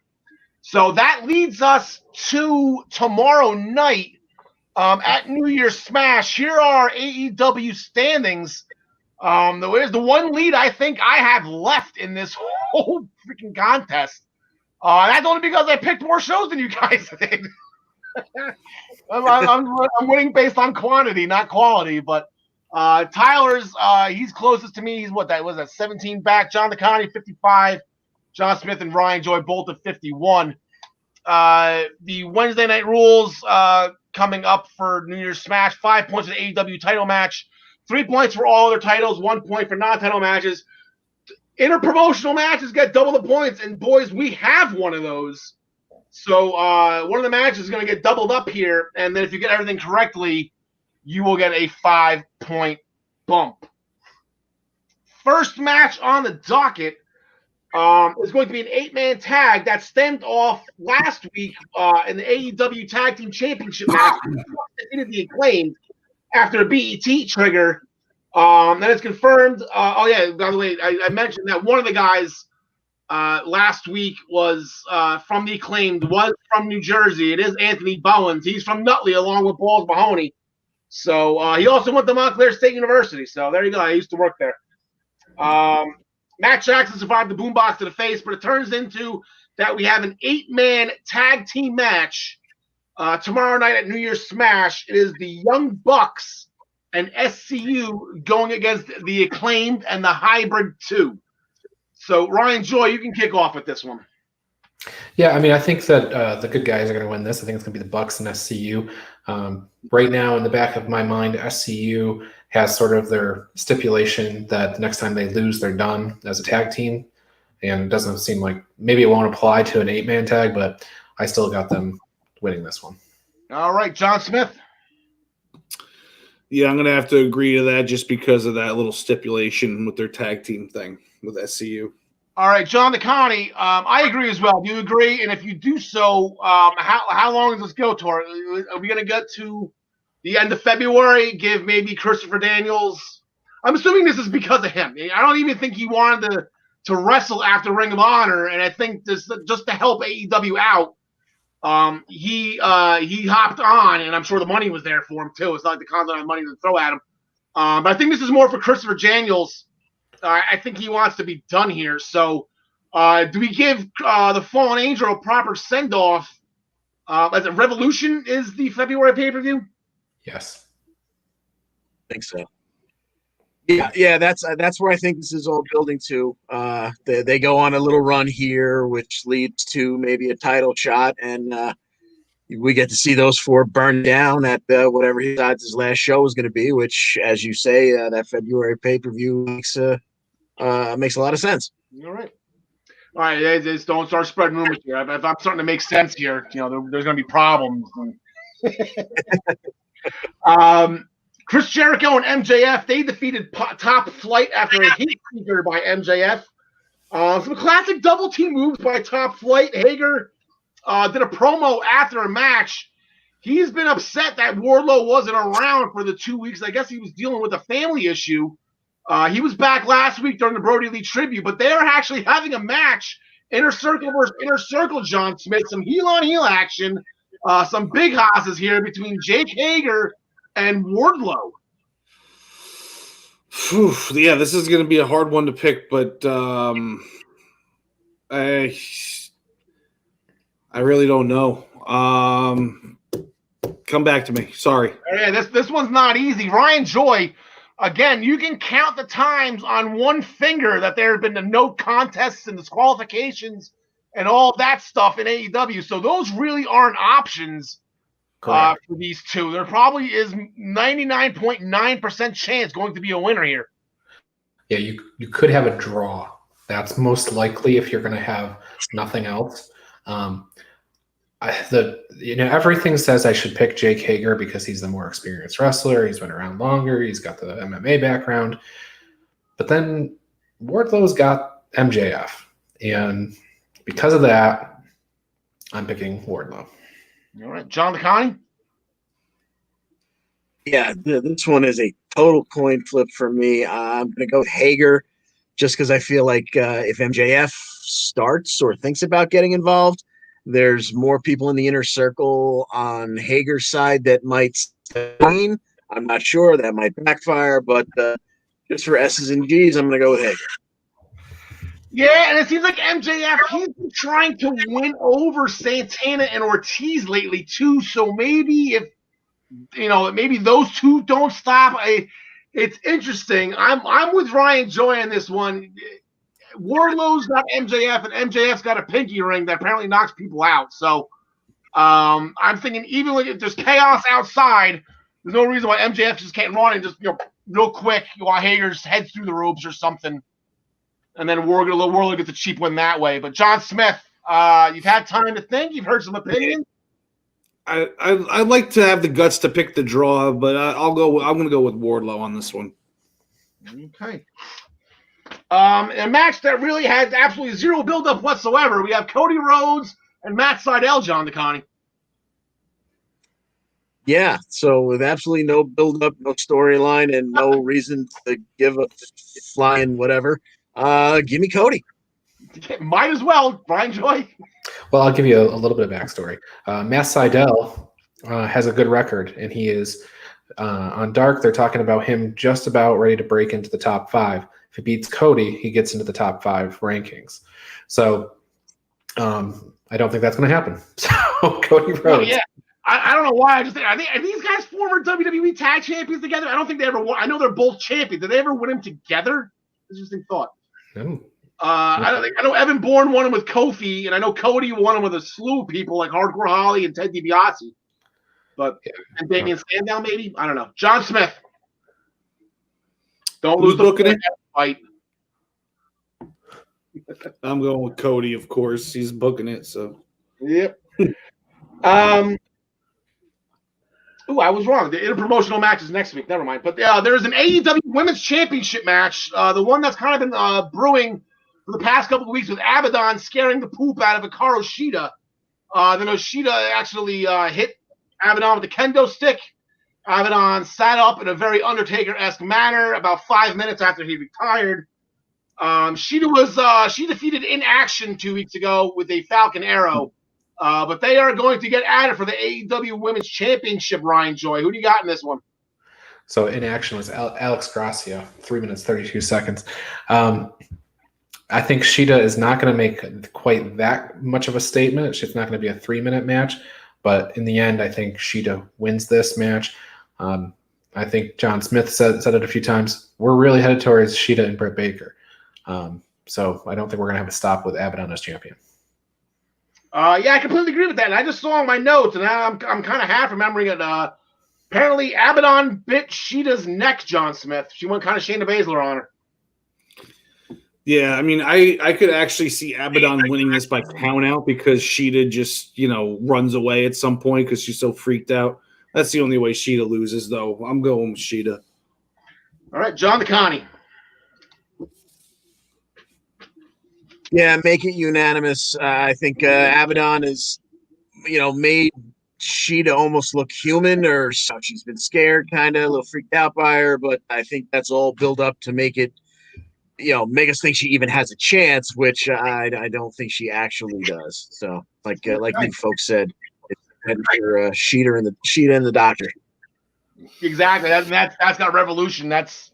So that leads us to tomorrow night. At New Year's Smash, here are AEW standings. There's the one lead I think I have left in this whole freaking contest. That's only because I picked more shows than you guys did. I'm winning based on quantity, not quality. But Tyler's he's closest to me. He's what that was at 17 back. John DeConnie 55. John Smith and Ryan Joy both at 51. The Wednesday Night Rules coming up for New Year's Smash. 5 points in the AEW title match. 3 points for all other titles. 1 point for non-title matches. Interpromotional matches get double the points. And boys, we have one of those. So one of the matches is going to get doubled up here. And then if you get everything correctly, you will get a 5-point bump. First match on the docket is going to be an 8-man tag that stemmed off last week in the AEW Tag Team Championship match. Defeated the Acclaimed after a BET trigger. Then it's confirmed. By the way, I mentioned that one of the guys last week was from the Acclaimed, was from New Jersey. It is Anthony Bowens. He's from Nutley along with Balls Mahoney. So he also went to Montclair State University. So there you go. I used to work there. Matt Jackson survived the boombox to the face, but it turns into that we have an 8-man tag team match tomorrow night at New Year's Smash. It is the Young Bucks and SCU going against the Acclaimed and the Hybrid 2. So, Ryan Joy, you can kick off with this one. Yeah, I mean, I think that the good guys are going to win this. I think it's going to be the Bucks and SCU. Right now, in the back of my mind, SCU has sort of their stipulation that the next time they lose, they're done as a tag team. And it doesn't seem like maybe it won't apply to an 8-man tag, but I still got them winning this one. All right, John Smith. Yeah, I'm going to have to agree to that just because of that little stipulation with their tag team thing with SCU. All right, John DeConnie, I agree as well. Do you agree? And if you do so, how long does this go to? Are we going to get to the end of February, give maybe Christopher Daniels? I'm assuming this is because of him. I don't even think he wanted to wrestle after Ring of Honor, and I think this just to help AEW out, he hopped on, and I'm sure the money was there for him too. It's not like the Cons had money to throw at him. But I think this is more for Christopher Daniels. I think he wants to be done here. So do we give the Fallen Angel a proper send-off? As a Revolution is the February pay-per-view? Yes. I think so. Yeah, that's where I think this is all building to. They go on a little run here, which leads to maybe a title shot, and we get to see those four burn down at whatever he decides his last show is going to be, which, as you say, that February pay-per-view makes a lot of sense. All right. Just don't start spreading rumors here. If I'm starting to make sense here, there's going to be problems. Chris Jericho and MJF, they defeated Top Flight after a heat seeker by MJF. Some classic double team moves by Top Flight. Hager did a promo after a match. He's been upset that Wardlow wasn't around for the 2 weeks. I guess he was dealing with a family issue. He was back last week during the Brody Lee tribute, but they're actually having a match, Inner Circle versus Inner Circle, John Smith, some heel-on-heel action, some big hosses here between Jake Hager and Wardlow. Yeah, this is going to be a hard one to pick, but I really don't know. Come back to me. Sorry. Yeah, this one's not easy. Ryan Joy, again, you can count the times on one finger that there have been the no contests and disqualifications and all that stuff in AEW. So those really aren't options for these two. There probably is 99.9% chance going to be a winner here. Yeah, you could have a draw. That's most likely if you're going to have nothing else. Everything says I should pick Jake Hager because he's the more experienced wrestler. He's been around longer. He's got the MMA background. But then Wardlow's got MJF. And because of that, I'm picking Wardlow. All right. John DeConnie? Yeah, this one is a total coin flip for me. I'm going to go with Hager just because I feel like if MJF starts or thinks about getting involved, there's more people in the inner circle on Hager's side that might win. I'm not sure. That might backfire, but just for S's and G's, I'm going to go with Hager. Yeah, and it seems like MJF, he's been trying to win over Santana and Ortiz lately, too. So maybe maybe those two don't stop. It's interesting. I'm with Ryan Joy on this one. Wardlow's got MJF, and MJF's got a pinky ring that apparently knocks people out. So I'm thinking even if there's chaos outside, there's no reason why MJF just can't run and just real quick while Hager's heads through the ropes or something, and then Wardlow gets a cheap win that way. But John Smith, you've had time to think. You've heard some opinions. I like to have the guts to pick the draw, but I'm going to go with Wardlow on this one. Okay. A match that really had absolutely zero build-up whatsoever. We have Cody Rhodes and Matt Sydal, John DeConnie. Yeah, so with absolutely no build-up, no storyline, and no reason to give a flying whatever, give me Cody. Might as well, Brian Joy. Well, I'll give you a little bit of backstory. Matt Sydal has a good record, and he is on Dark. They're talking about him just about ready to break into the top 5. If he beats Cody, he gets into the top 5 rankings. So I don't think that's going to happen. So Cody Rhodes. Oh, yeah. I don't know why. I think are these guys former WWE tag champions together? I don't think they ever won. I know they're both champions. Did they ever win them together? Interesting thought. I know Evan Bourne won him with Kofi, and I know Cody won him with a slew of people like Hardcore Holly and Ted DiBiase. But and Damian Sandow, maybe? I don't know. John Smith. Don't lose the fight. I'm going with Cody, of course. He's booking it, so. Yep. I was wrong. The interpromotional match is next week. Never mind. But there's an AEW Women's Championship match, the one that's kind of been brewing for the past couple of weeks with Abaddon scaring the poop out of Hikaru Shida. Then Shida actually hit Abaddon with the kendo stick. Abaddon sat up in a very Undertaker-esque manner about 5 minutes after he retired. She defeated In Action 2 weeks ago with a Falcon Arrow. But they are going to get at it for the AEW Women's Championship, Ryan Joy. Who do you got in this one? So In Action was Alex Gracia, 3 minutes, 32 seconds. I think Shida is not going to make quite that much of a statement. It's not going to be a 3-minute match. But in the end, I think Shida wins this match. I think John Smith said it a few times. We're really headed towards Shida and Britt Baker. So I don't think we're going to have a stop with Abaddon as champion. I completely agree with that. And I just saw in my notes, and now I'm kind of half remembering it. Apparently, Abaddon bit Shida's neck, John Smith. She went kind of Shayna Baszler on her. Yeah, I mean, I could actually see Abaddon winning this by count out because Shida just, runs away at some point because she's so freaked out. That's the only way Shida loses, though. I'm going with Shida. All right, John DeConnie. Yeah, make it unanimous. I think Abaddon is, made Shida almost look human, or so she's been scared, kind of a little freaked out by her. But I think that's all built up to make it, make us think she even has a chance, which I don't think she actually does. So, like you folks said, it's for Shida and the Doctor. Exactly. That's got Revolution. That's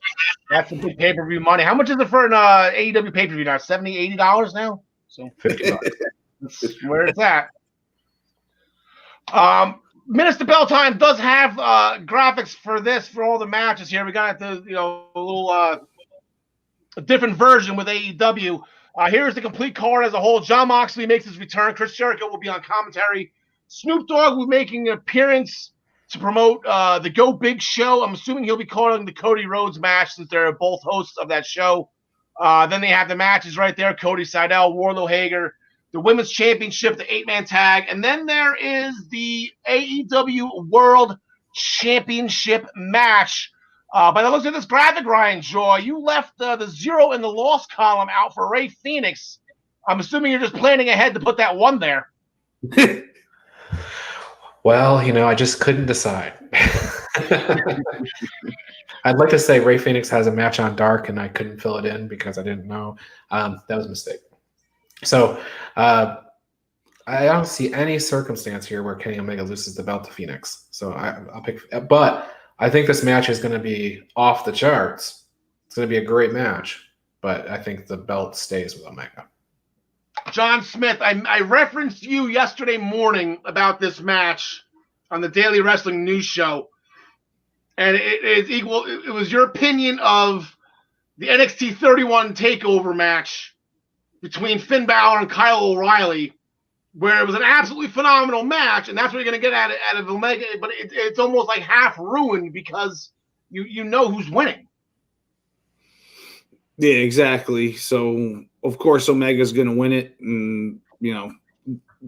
a big pay-per-view money. How much is it for an AEW pay-per-view now? $70, $80 now? So $50. That's where it's at. Minister Belltime does have graphics for this for all the matches here. We got the a little a different version with AEW. Here's the complete card as a whole. Jon Moxley makes his return. Chris Jericho will be on commentary. Snoop Dogg will be making an appearance to promote the Go Big show. I'm assuming he'll be calling the Cody Rhodes match since they're both hosts of that show. Then they have the matches right there. Cody Seidel, Warlow Hager, the Women's Championship, the 8-man tag. And then there is the AEW World Championship match. By the looks of this graphic, Ryan Joy, you left the 0 in the loss column out for Ray Phoenix. I'm assuming you're just planning ahead to put that 1 there. Well, I just couldn't decide. I'd like to say Ray Phoenix has a match on Dark, and I couldn't fill it in because I didn't know. That was a mistake. So I don't see any circumstance here where Kenny Omega loses the belt to Phoenix. So I'll pick. But I think this match is going to be off the charts. It's going to be a great match, but I think the belt stays with Omega. John Smith, I referenced you yesterday morning about this match on the Daily Wrestling News Show, and it was your opinion of the NXT 31 Takeover match between Finn Balor and Kyle O'Reilly, where it was an absolutely phenomenal match, and that's what you're going to get out of Omega, but it's almost like half ruined because you know who's winning. Yeah, exactly. So, of course, Omega's going to win it, and,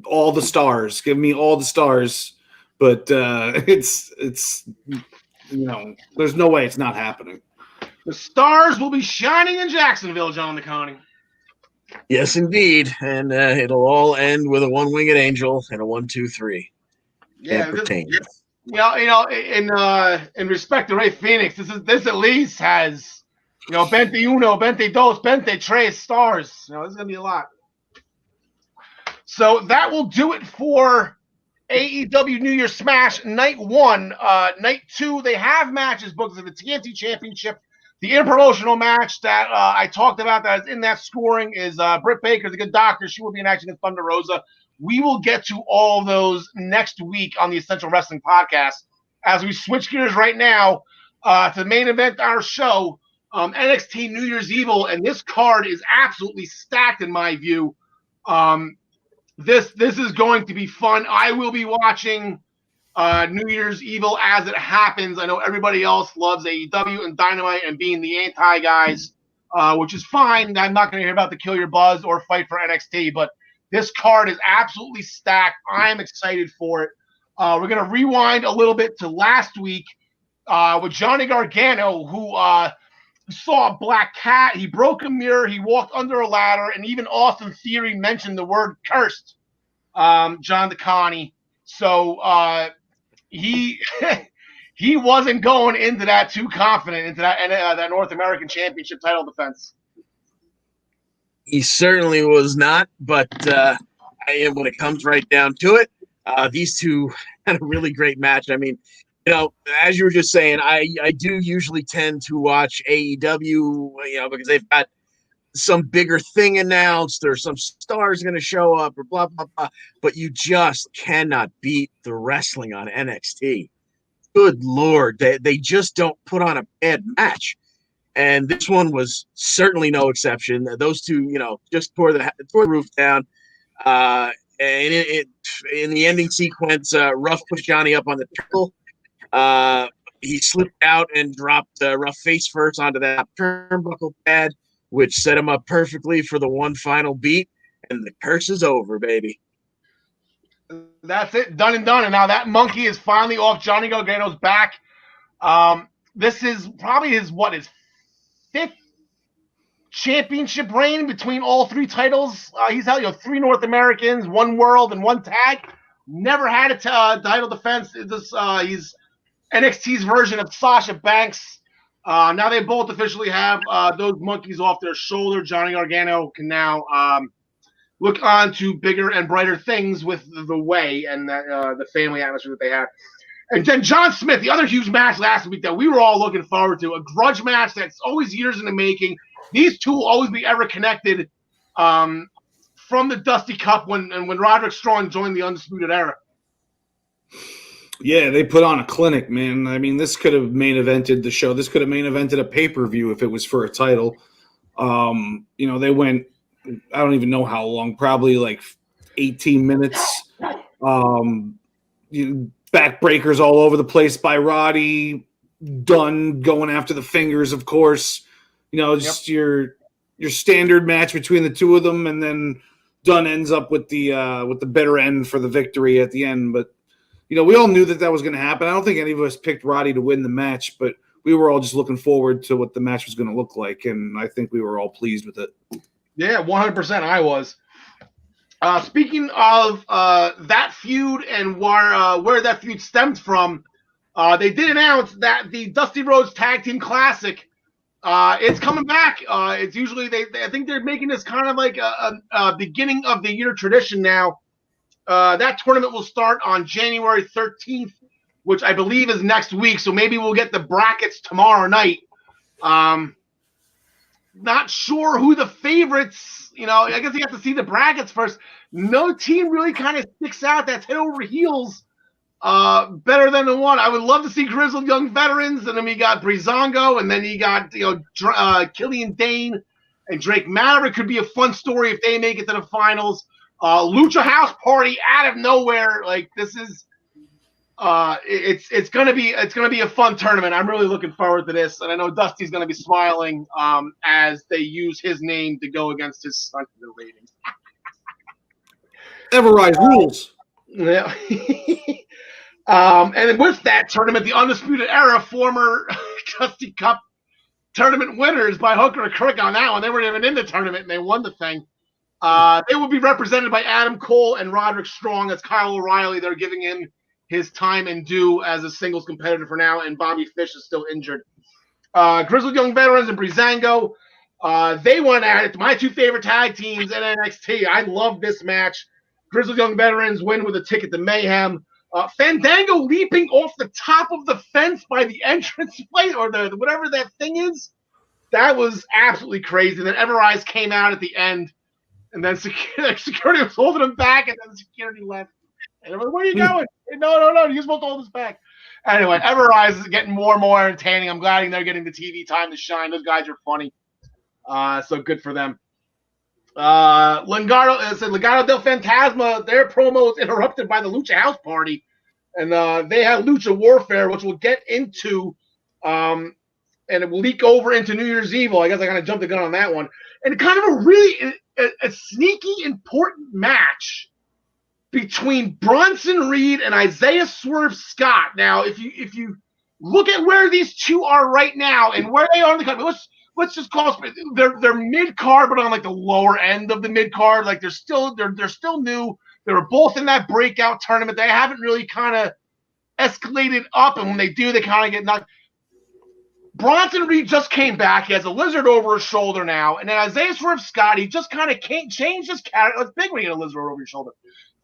all the stars. Give me all the stars, but it's there's no way it's not happening. The stars will be shining in Jacksonville, John DeConnie. Yes, indeed, and it'll all end with a one-winged angel and a 1-2-3. Yeah, in respect to Ray Phoenix, this at least has 21, 22, 23 stars. This is gonna be a lot. So that will do it for AEW New Year Smash Night 1. Night 2, they have matches booked for the TNT Championship. The interpromotional match that I talked about that is in that scoring is Britt Baker, the Good Doctor. She will be in action in Thunder Rosa. We will get to all those next week on the Essential Wrestling Podcast. As we switch gears right now to the main event of our show, NXT New Year's Evil, and this card is absolutely stacked in my view. This is going to be fun. I will be watching New Year's Evil as it happens. I know everybody else loves AEW and Dynamite and being the anti-guys, which is fine. I'm not going to hear about the Kill Your Buzz or Fight for NXT, but this card is absolutely stacked. I'm excited for it. We're going to rewind a little bit to last week with Johnny Gargano, who saw a black cat. He broke a mirror. He walked under a ladder, and even Austin Theory mentioned the word cursed, John DeConnie. So he wasn't going into that too confident into that North American Championship title defense. He certainly was not, but when it comes right down to it, these two had a really great match. I mean, as you were just saying, I do usually tend to watch AEW, because they've got some bigger thing announced or some stars going to show up or blah, blah, blah. But you just cannot beat the wrestling on NXT. Good Lord. They just don't put on a bad match. And this one was certainly no exception. Those two, just tore the roof down. And in the ending sequence, Ruff pushed Johnny up on the turtle. He slipped out and dropped Ruff face first onto that turnbuckle pad, which set him up perfectly for the one final beat. And the curse is over, baby. That's it. Done and done. And now that monkey is finally off Johnny Gargano's back. This is probably his fifth championship reign between all three titles. He's held 3 North Americans, 1 World, and 1 Tag. Never had a title defense. He's NXT's version of Sasha Banks. Now they both officially have those monkeys off their shoulder. Johnny Gargano can now look on to bigger and brighter things with the way and the family atmosphere that they have. And then John Smith, the other huge match last week that we were all looking forward to, a grudge match that's always years in the making. These two will always be ever connected from the Dusty Cup when Roderick Strong joined the Undisputed Era. Yeah, they put on a clinic, man. I mean, this could have main evented the show. This could have main evented a pay-per-view if it was for a title. They went, I don't even know how long, probably like 18 minutes. Backbreakers all over the place by Roddy. Dunn going after the fingers, of course. Just your standard match between the two of them, and then Dunn ends up with the better end for the victory at the end. But we all knew that was going to happen. I don't think any of us picked Roddy to win the match, but we were all just looking forward to what the match was going to look like, and I think we were all pleased with it. Yeah, 100% I was. Speaking of that feud and where that feud stemmed from, they did announce that the Dusty Rhodes Tag Team Classic it's coming back. It's usually I think they're making this kind of like a beginning of the year tradition now. That tournament will start on January 13th, which I believe is next week. So maybe we'll get the brackets tomorrow night. Not sure who the favorites, I guess you have to see the brackets first. No team really kind of sticks out that's head over heels better than the one. I would love to see Grizzled Young Veterans, and then we got Breezango, and then you got Killian Dane and Drake Maverick. Could be a fun story if they make it to the finals. Lucha House Party out of nowhere. Like, this is it's gonna be a fun tournament. I'm really looking forward to this, and I know Dusty's gonna be smiling as they use his name to go against his stunt in the ratings. Everrise rules. Yeah. And then with that tournament, the Undisputed Era former Dusty Cup tournament winners by hook or crook on that one. They weren't even in the tournament, and they won the thing. They will be represented by Adam Cole and Roderick Strong. That's Kyle O'Reilly. They're giving him his time and due as a singles competitor for now, and Bobby Fish is still injured. Grizzled Young Veterans and Breezango, they went at it. My two favorite tag teams in NXT. I love this match. Grizzled Young Veterans win with a ticket to Mayhem. Fandango leaping off the top of the fence by the entrance plate or the whatever that thing is. That was absolutely crazy. And then Everrise came out at the end, and then security was holding him back, and then security left. And everyone, where are you going? No, you're supposed to hold us back. Anyway, Everrise is getting more and more entertaining. I'm glad they're getting the TV time to shine. Those guys are funny. So good for them. Legado del Fantasma, their promo was interrupted by the Lucha House Party, and they had Lucha Warfare, which we'll get into, and it will leak over into New Year's Evil. I guess I kind of jumped the gun on that one. And kind of a really a sneaky important match between Bronson Reed and Isaiah Swerve Scott. Now, if you look at where these two are right now and where they are in the company, let's just call it, they're mid card, but on like the lower end of the mid card. Like they're still new. They were both in that breakout tournament. They haven't really kind of escalated up, and when they do, they kind of get knocked. Bronson Reed just came back. He has a lizard over his shoulder now, and then Isaiah Swerve Scott, he just kind of changed his character. It's big when you get a lizard over your shoulder.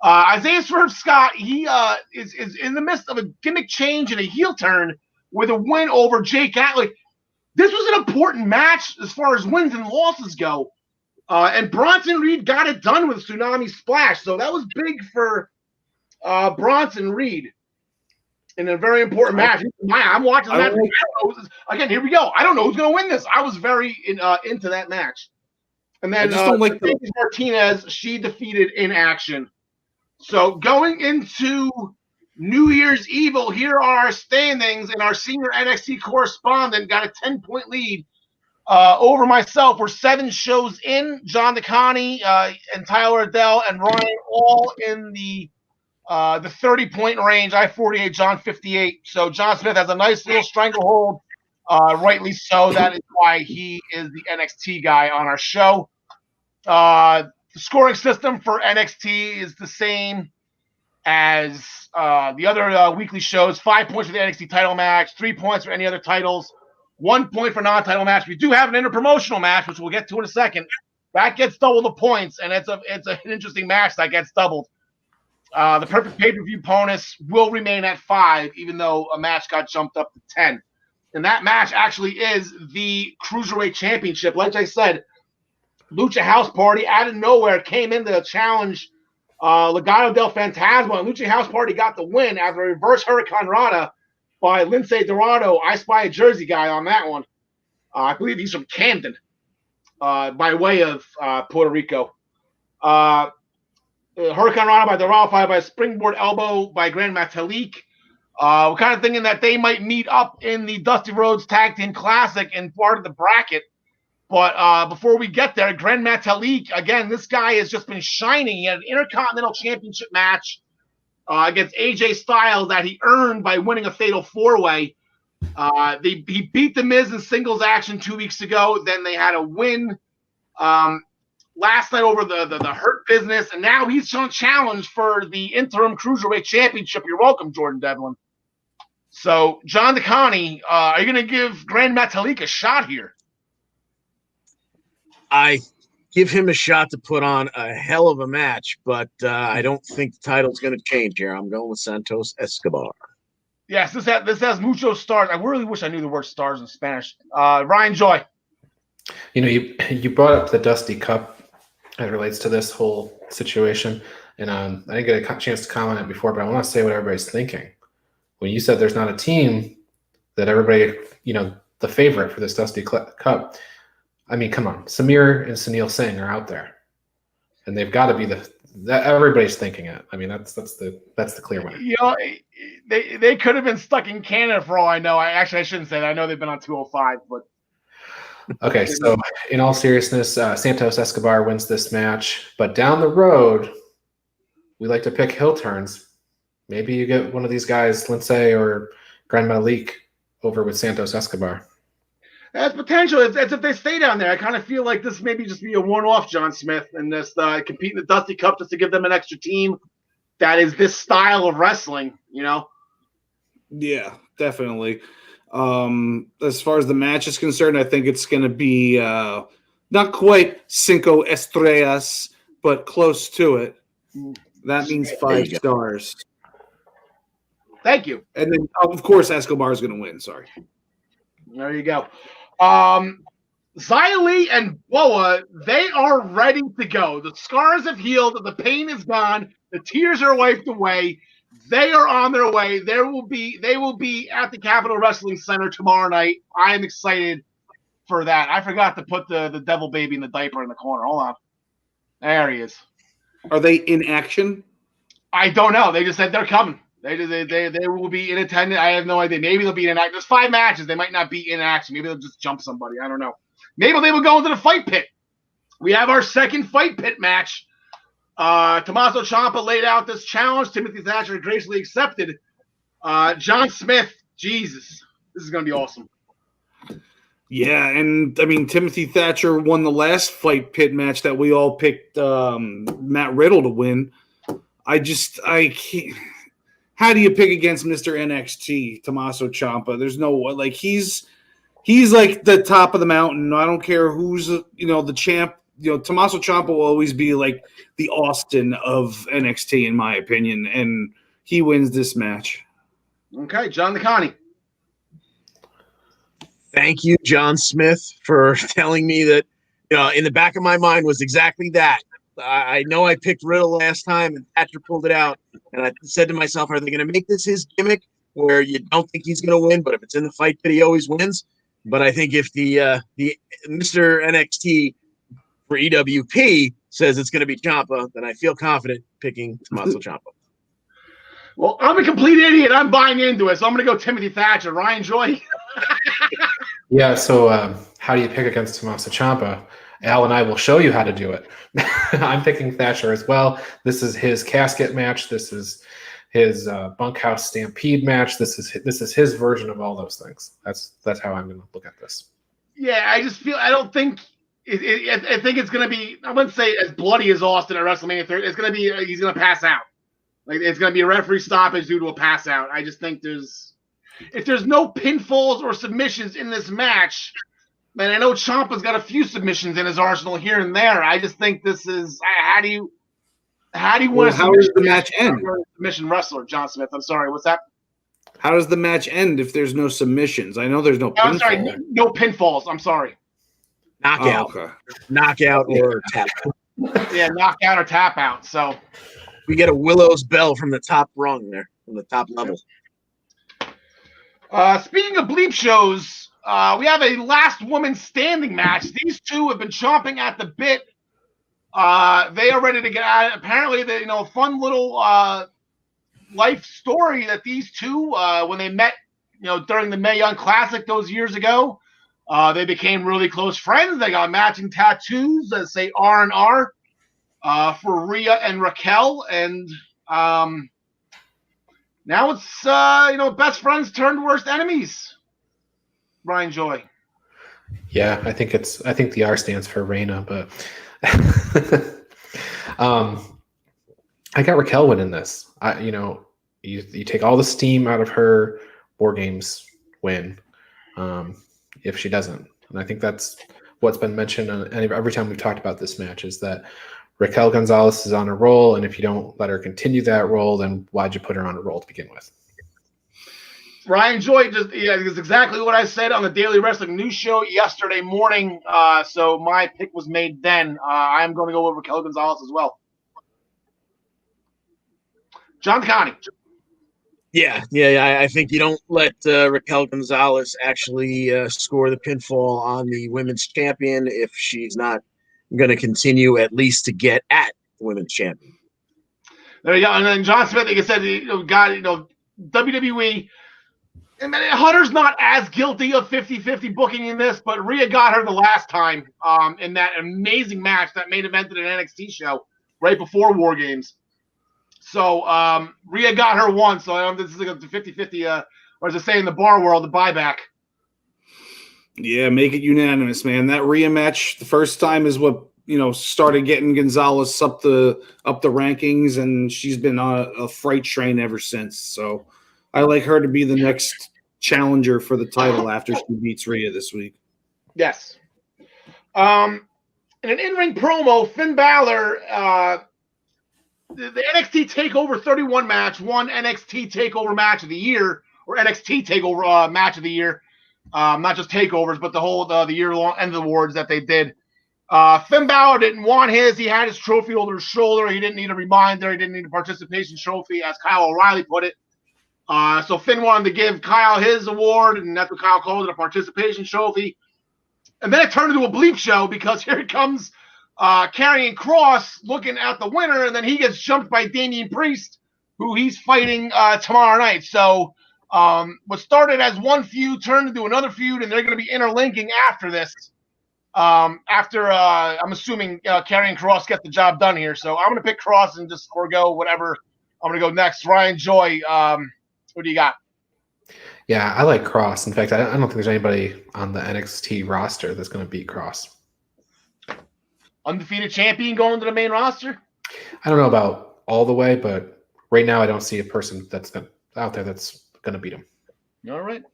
Isaiah Swerve Scott, he is in the midst of a gimmick change and a heel turn with a win over Jake Atlee. This was an important match as far as wins and losses go. And Bronson Reed got it done with Tsunami Splash. So that was big for Bronson Reed in a very important match. I'm watching that. Again, here we go. I don't know who's going to win this. I was very into that match. And then Martinez, she defeated In Action. So going into New Year's Evil, here are our standings, and our senior NXT correspondent got a 10-point lead over myself. We're 7 shows in. John DeConnie and Tyler Adelle and Ryan all in the 30-point range. I 48, John 58. So John Smith has a nice little stranglehold, rightly so. That is why he is the NXT guy on our show. The scoring system for NXT is the same as the other weekly shows. 5 points for the NXT title match, 3 points for any other titles, 1 point for non-title match. We do have an interpromotional match, which we'll get to in a second. That gets double the points, and it's an interesting match that gets doubled. The perfect pay-per-view bonus will remain at 5, even though a match got jumped up to 10. And that match actually is the Cruiserweight Championship. Like I said, Lucha House Party out of nowhere came into the challenge Legado del Fantasma and Lucha House Party got the win after a reverse Hurricane Rana by Lince Dorado. I spy a Jersey guy on that one. I believe he's from Camden, by way of Puerto Rico. Hurricane Rana by Dorado, followed by a springboard elbow by Grand Metalik. We're kind of thinking that they might meet up in the Dusty Rhodes Tag Team Classic in part of the bracket. But before we get there, Grand Metalik, again, this guy has just been shining. He had an Intercontinental Championship match against AJ Styles that he earned by winning a Fatal 4-Way. He beat The Miz in singles action 2 weeks ago. Then they had a win last night over the Hurt Business. And now he's on challenge for the interim Cruiserweight Championship. You're welcome, Jordan Devlin. So, John DeConnie, are you going to give Grand Metalik a shot here? I give him a shot to put on a hell of a match, but I don't think the title's going to change here. I'm going with Santos Escobar. Yes, this has mucho stars. I really wish I knew the word stars in Spanish. Ryan Joy. You know, you brought up the Dusty Cup as it relates to this whole situation, and I didn't get a chance to comment on it before, but I want to say what everybody's thinking. When you said there's not a team that everybody, the favorite for this Dusty Cup, I mean, come on. Samir and Sunil Singh are out there, and they've got to be that everybody's thinking it. I mean, that's the clear winner. They could have been stuck in Canada for all I know. I shouldn't say that. I know they've been on 205, but okay. So, in all seriousness, Santos Escobar wins this match, but down the road, we like to pick hill turns. Maybe you get one of these guys, Lince or Grand Malik, over with Santos Escobar. That's potential. It's as if they stay down there. I kind of feel like this maybe just be a one-off John Smith and this compete in the Dusty Cup just to give them an extra team that is this style of wrestling, Yeah, definitely. As far as the match is concerned, I think it's going to be not quite cinco estrellas, but close to it. That means 5 stars. Thank you. And then, of course, Escobar is going to win. Sorry. There you go. Xia Li and Boa, they are ready to go. The scars have healed. The pain is gone. The tears are wiped away. They are on their way. They will be at the Capitol Wrestling Center tomorrow night. I am excited for that. I forgot to put the devil baby in the diaper in the corner. Hold on. There he is. Are they in action? I don't know. They just said they're coming. They will be in attendance. I have no idea. Maybe they'll be in action. There's 5 matches. They might not be in action. Maybe they'll just jump somebody. I don't know. Maybe they will go into the fight pit. We have our second fight pit match. Tommaso Ciampa laid out this challenge. Timothy Thatcher graciously accepted. John Smith, Jesus, this is going to be awesome. Yeah, and I mean, Timothy Thatcher won the last fight pit match that we all picked Matt Riddle to win. I can't. How do you pick against Mr. NXT, Tommaso Ciampa? There's no like he's like the top of the mountain. I don't care who's the champ. Tommaso Ciampa will always be like the Austin of NXT in my opinion, and he wins this match. Okay, John DeConnie. Thank you, John Smith, for telling me that. In the back of my mind was exactly that. I know I picked Riddle last time, and Thatcher pulled it out. And I said to myself, are they going to make this his gimmick where you don't think he's going to win, but if it's in the fight pit, he always wins? But I think if the Mr. NXT for EWP says it's going to be Ciampa, then I feel confident picking Tommaso Ciampa. Well, I'm a complete idiot. I'm buying into it, so I'm going to go Timothy Thatcher. Ryan Joy. Yeah, so how do you pick against Tommaso Ciampa? Al and I will show you how to do it. I'm picking Thatcher as well. This is his casket match. This is his bunkhouse stampede match. This is his version of all those things. That's how I'm going to look at this. Yeah, I just feel I don't think I think it's going to be. I wouldn't say as bloody as Austin at WrestleMania 30. It's going to be he's going to pass out. Like it's going to be a referee stoppage due to a pass out. I just think if there's no pinfalls or submissions in this match. Man, I know Ciampa's got a few submissions in his arsenal here and there. I just think this is how do you win? How does the match end? Submission wrestler, John Smith. I'm sorry, what's that? How does the match end if there's no submissions? I know there's no. I'm sorry, no pinfalls. I'm sorry. Knockout, okay. Knockout or tap out. Yeah, knockout or tap out. So We get a Willow's bell from the top rung there, from the top level. Speaking of bleep shows, we have a last woman standing match. These two have been chomping at the bit. They are ready to get at it. Apparently, fun little life story that these two, when they met, during the Mae Young Classic those years ago, they became really close friends. They got matching tattoos that say R&R for Rhea and Raquel, and now it's best friends turned worst enemies. Brian Joy. Yeah, I think the R stands for Reina, but I got Raquel winning this. You take all the steam out of her War Games win if she doesn't, and I think that's what's been mentioned every time we've talked about this match is that Raquel Gonzalez is on a roll, and if you don't let her continue that roll, then why'd you put her on a roll to begin with? Ryan Joy is exactly what I said on the Daily Wrestling News Show yesterday morning. So my pick was made then. I'm going to go with Raquel Gonzalez as well. John Connie. Yeah. I think you don't let Raquel Gonzalez actually score the pinfall on the women's champion if she's not going to continue at least to get at the women's champion. There you go. And then John Smith, like I said, WWE. And Hunter's not as guilty of 50-50 booking in this, but Rhea got her the last time in that amazing match that main evented an NXT show right before War Games. So Rhea got her once, so this is like a 50-50, or as I say in the bar world, the buyback. Yeah, make it unanimous, man. That Rhea match, the first time is what started getting Gonzalez up the rankings, and she's been on a freight train ever since. So I like her to be the next challenger for the title after she beats Rhea this week. Yes. In an in-ring promo, Finn Balor, the NXT TakeOver 31 match, won NXT TakeOver Match of the Year, or NXT TakeOver Match of the Year. Not just takeovers, but the whole the year-long end of the awards that they did. Finn Balor didn't want his. He had his trophy over his shoulder. He didn't need a reminder. He didn't need a participation trophy, as Kyle O'Reilly put it. So Finn wanted to give Kyle his award, and that's what Kyle called it, a participation trophy. And then it turned into a bleep show because here comes Karrion Kross looking at the winner, and then he gets jumped by Damian Priest, who he's fighting tomorrow night. So what started as one feud turned into another feud, and they're going to be interlinking after this. I'm assuming Karrion Kross gets the job done here. So I'm going to pick Kross and just forego whatever I'm going to go next. Ryan Joy, what do you got? Yeah, I like Kross. In fact, I don't think there's anybody on the NXT roster that's going to beat Kross. Undefeated champion going to the main roster? I don't know about all the way, but right now I don't see a person that's out there that's going to beat him. All right.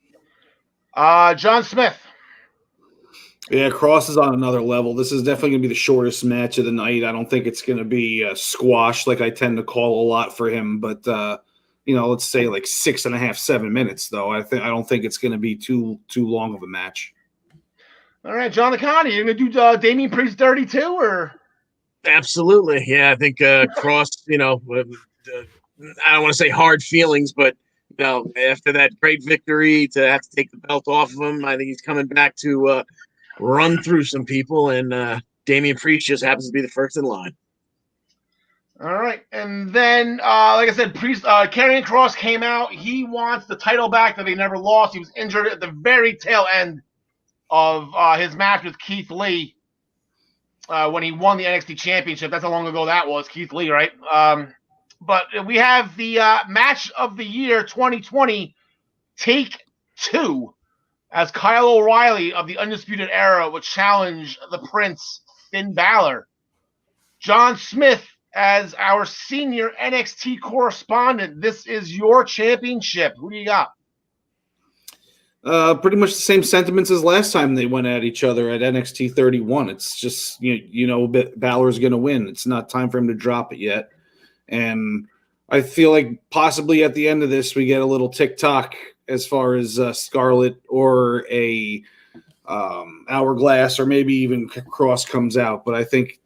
John Smith. Yeah, Kross is on another level. This is definitely going to be the shortest match of the night. I don't think it's going to be squash like I tend to call a lot for him, but let's say like 6.5, 7 minutes though. I don't think it's going to be too long of a match. All right, John Connie, you're going to do Damian Priest dirty too, or? Absolutely, yeah. I think Kross. I don't want to say hard feelings, but after that great victory, to have to take the belt off of him, I think he's coming back to run through some people, and Damian Priest just happens to be the first in line. All right, and then, like I said, Karrion Kross came out. He wants the title back that he never lost. He was injured at the very tail end of his match with Keith Lee when he won the NXT Championship. That's how long ago that was, Keith Lee, right? But we have the Match of the Year 2020, Take 2, as Kyle O'Reilly of the Undisputed Era would challenge the Prince, Finn Balor. John Smith, as our senior NXT correspondent, this is your championship. Who do you got? Pretty much the same sentiments as last time they went at each other at NXT 31. It's just, Balor's going to win. It's not time for him to drop it yet. And I feel like possibly at the end of this, we get a little tick-tock as far as Scarlett or a Hourglass, or maybe even Kross comes out. But I think,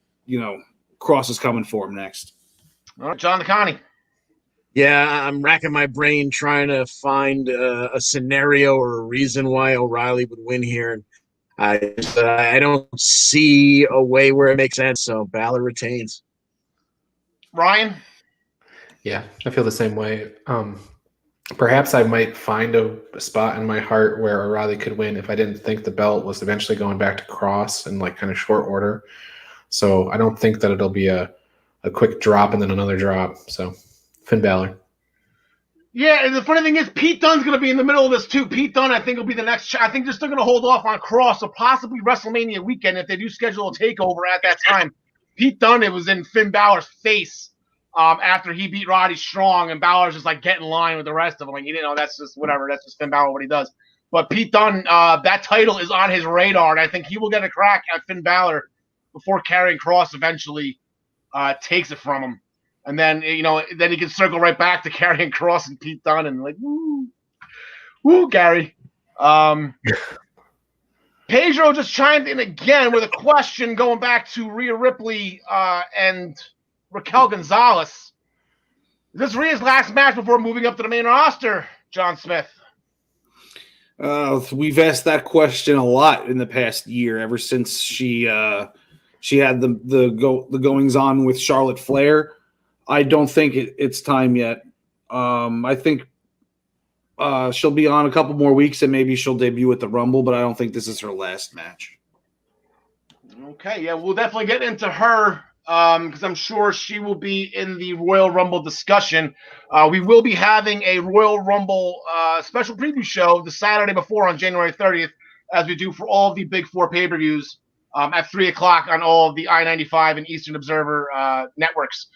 Kross is coming for him next. All right, John DeConnie. Yeah, I'm racking my brain trying to find a scenario or a reason why O'Reilly would win here. And I don't see a way where it makes sense. So Balor retains. Ryan? Yeah, I feel the same way. Perhaps I might find a spot in my heart where O'Reilly could win if I didn't think the belt was eventually going back to Cross in like kind of short order. So I don't think that it'll be a quick drop and then another drop. So Finn Balor. Yeah, and the funny thing is, Pete Dunne's going to be in the middle of this too. Pete Dunne, I think, will be the next. I think they're still going to hold off on Cross or possibly WrestleMania weekend if they do schedule a takeover at that time. Pete Dunne, it was in Finn Balor's face after he beat Roddy Strong, and Balor's just like get in line with the rest of them. Like, you know, that's just whatever. That's just Finn Balor, what he does. But Pete Dunne, that title is on his radar, and I think he will get a crack at Finn Balor before Karrion Kross eventually takes it from him. And then, you know, then he can circle right back to Karrion Kross and Pete Dunne and like, woo, Gary. Pedro just chimed in again with a question going back to Rhea Ripley and Raquel Gonzalez. Is this Rhea's last match before moving up to the main roster, John Smith? We've asked that question a lot in the past year, ever since she had the goings on with Charlotte Flair. I don't think it's time yet. I think she'll be on a couple more weeks and maybe she'll debut at the Rumble, but I don't think this is her last match. Okay, yeah, we'll definitely get into her because I'm sure she will be in the Royal Rumble discussion. We will be having a Royal Rumble special preview show the Saturday before on January 30th, as we do for all of the Big Four pay-per-views at 3 o'clock on all of the I-95 and Eastern Observer networks.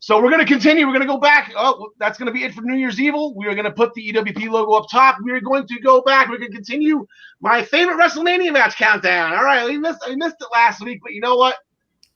So we're going to continue. We're going to go back. Oh, that's going to be it for New Year's Evil. We are going to put the EWP logo up top. We're going to go back. We're going to continue my favorite WrestleMania match countdown. All right, I missed it last week, but you know what?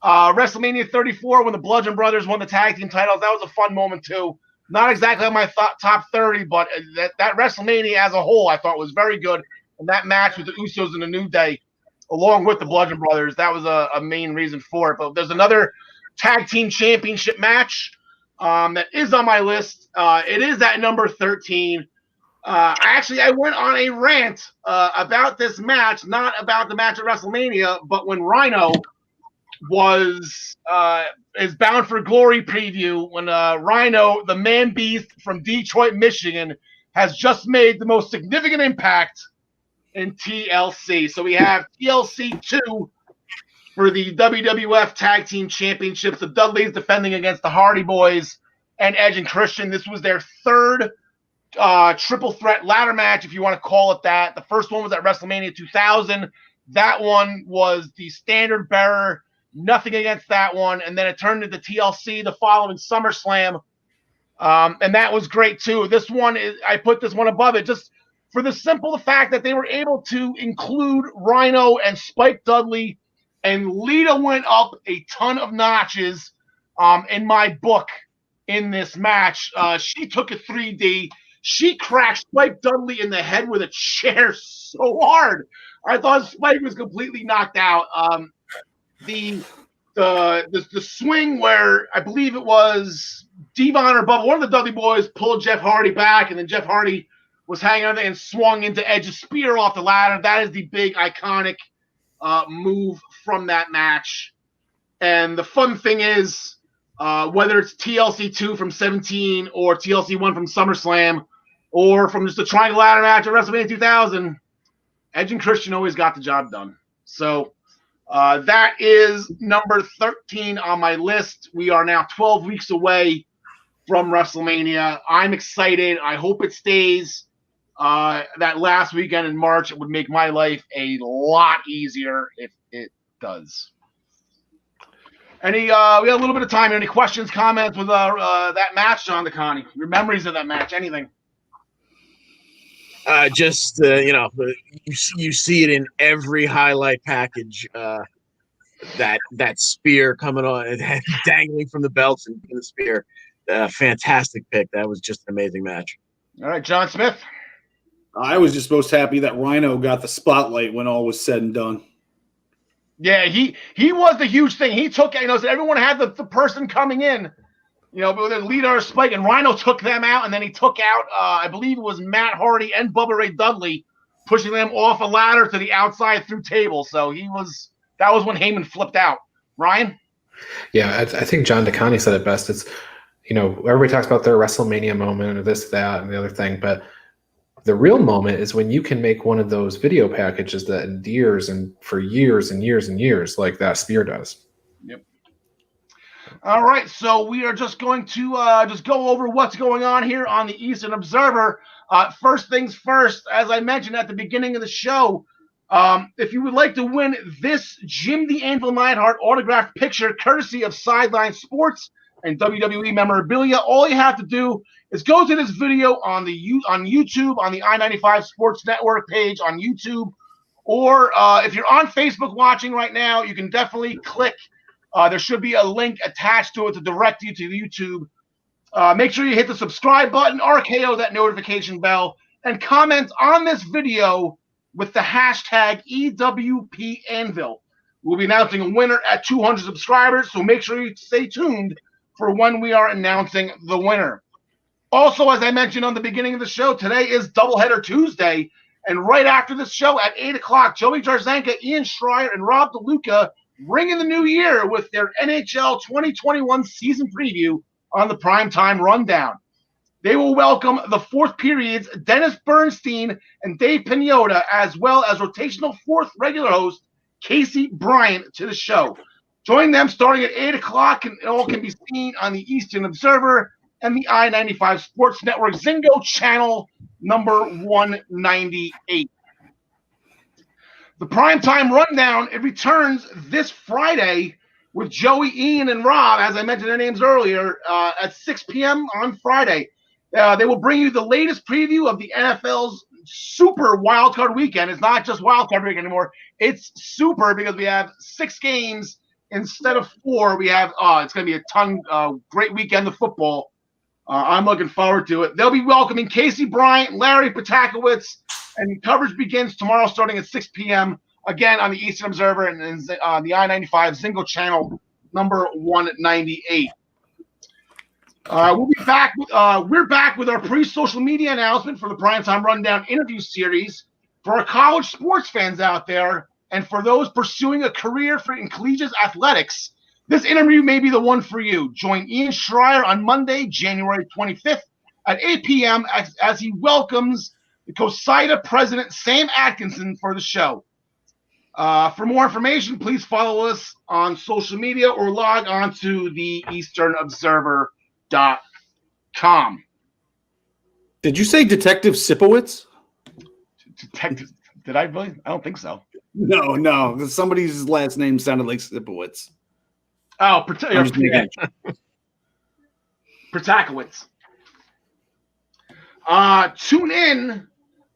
WrestleMania 34, when the Bludgeon Brothers won the tag team titles, that was a fun moment too. Not exactly on my top 30, but that WrestleMania as a whole, I thought was very good. And that match with the Usos and the New Day, along with the Bludgeon Brothers, that was a main reason for it. But there's another tag team championship match that is on my list. It is at number 13. I went on a rant about this match, not about the match at WrestleMania, but when Rhino was his Bound for Glory preview, when Rhino, the man beast from Detroit, Michigan, has just made the most significant impact in TLC. So we have TLC 2 for the WWF Tag Team Championships. The Dudleys defending against the Hardy Boys and Edge and Christian. This was their third triple threat ladder match, if you want to call it that. The first one was at WrestleMania 2000. That one was the standard bearer. Nothing against that one. And then it turned into TLC the following SummerSlam. And that was great too. This one, I put this one above it just for the simple fact that they were able to include Rhino and Spike Dudley, and Lita went up a ton of notches in my book in this match. She took a 3D. She cracked Spike Dudley in the head with a chair so hard. I thought Spike was completely knocked out. The swing where I believe it was Devon or Bubba, one of the Dudley boys pulled Jeff Hardy back, and then Jeff Hardy was hanging on there and swung into Edge's spear off the ladder. That is the big iconic move from that match. And the fun thing is, whether it's TLC 2 from 17 or TLC 1 from SummerSlam or from just a triangle ladder match at WrestleMania 2000, Edge and Christian always got the job done. So that is number 13 on my list. We are now 12 weeks away from WrestleMania. I'm excited. I hope it stays. That last weekend in March, it would make my life a lot easier if it does. We got a little bit of time. Any questions, comments with that match, John DeConnie? Your memories of that match? Anything? You see it in every highlight package. That spear coming on and dangling from the belts and the spear. Fantastic pick. That was just an amazing match. All right, John Smith. I was just most happy that Rhino got the spotlight when all was said and done. Yeah, he was the huge thing. He took, so everyone had the person coming in, with the leader Spike, and Rhino took them out, and then he took out, I believe it was Matt Hardy and Bubba Ray Dudley, pushing them off a ladder to the outside through tables. So that was when Heyman flipped out. Ryan? Yeah, I think John DeConnie said it best. It's, everybody talks about their WrestleMania moment or this, that, and the other thing, but the real moment is when you can make one of those video packages that endears and for years and years and years, like that spear does. Yep. All right, so we are just going to just go over what's going on here on the Eastern Observer. First things first, as I mentioned at the beginning of the show, if you would like to win this Jim the Anvil Neidhart autographed picture courtesy of Sideline Sports and WWE memorabilia, all you have to do is go to this video on YouTube, on the I-95 Sports Network page on YouTube, or if you're on Facebook watching right now, you can definitely click. There should be a link attached to it to direct you to YouTube. Make sure you hit the subscribe button, RKO that notification bell, and comment on this video with the hashtag EWPAnvil. We'll be announcing a winner at 200 subscribers, so make sure you stay tuned for when we are announcing the winner. Also, as I mentioned on the beginning of the show, today is Doubleheader Tuesday, and right after this show at 8 o'clock, Joey Jarzenka, Ian Schreier, and Rob DeLuca ring in the new year with their NHL 2021 season preview on the Primetime Rundown. They will welcome the fourth period's Dennis Bernstein and Dave Pagnotta, as well as rotational fourth regular host Casey Bryant, to the show. Join them starting at 8 o'clock, and it all can be seen on the Eastern Observer and the I-95 Sports Network Zingo channel number 198. The Primetime Rundown, it returns this Friday with Joey, Ian, and Rob, as I mentioned their names earlier, at 6 p.m. on Friday. They will bring you the latest preview of the NFL's Super Wildcard Weekend. It's not just Wildcard Weekend anymore. It's Super because we have 6 games instead of 4. We have it's going to be a great weekend of football. I'm looking forward to it. They'll be welcoming Casey Bryant, Larry Patakowicz, and coverage begins tomorrow starting at 6 p.m. again on the Eastern Observer and the I-95 Zingo channel number 198. We'll be back. We're back with our pre-social media announcement for the Primetime Rundown interview series for our college sports fans out there, and for those pursuing a career in collegiate athletics. This interview may be the one for you. Join Ian Schreier on Monday, January 25th at 8 p.m. as he welcomes the COSIDA president, Sam Atkinson, for the show. For more information, please follow us on social media or log on to the easternobserver.com. Did you say Detective Sipowicz? Detective? Did I really? I don't think so. No. Somebody's last name sounded like Sipowicz. Oh, Patakowicz. Tune in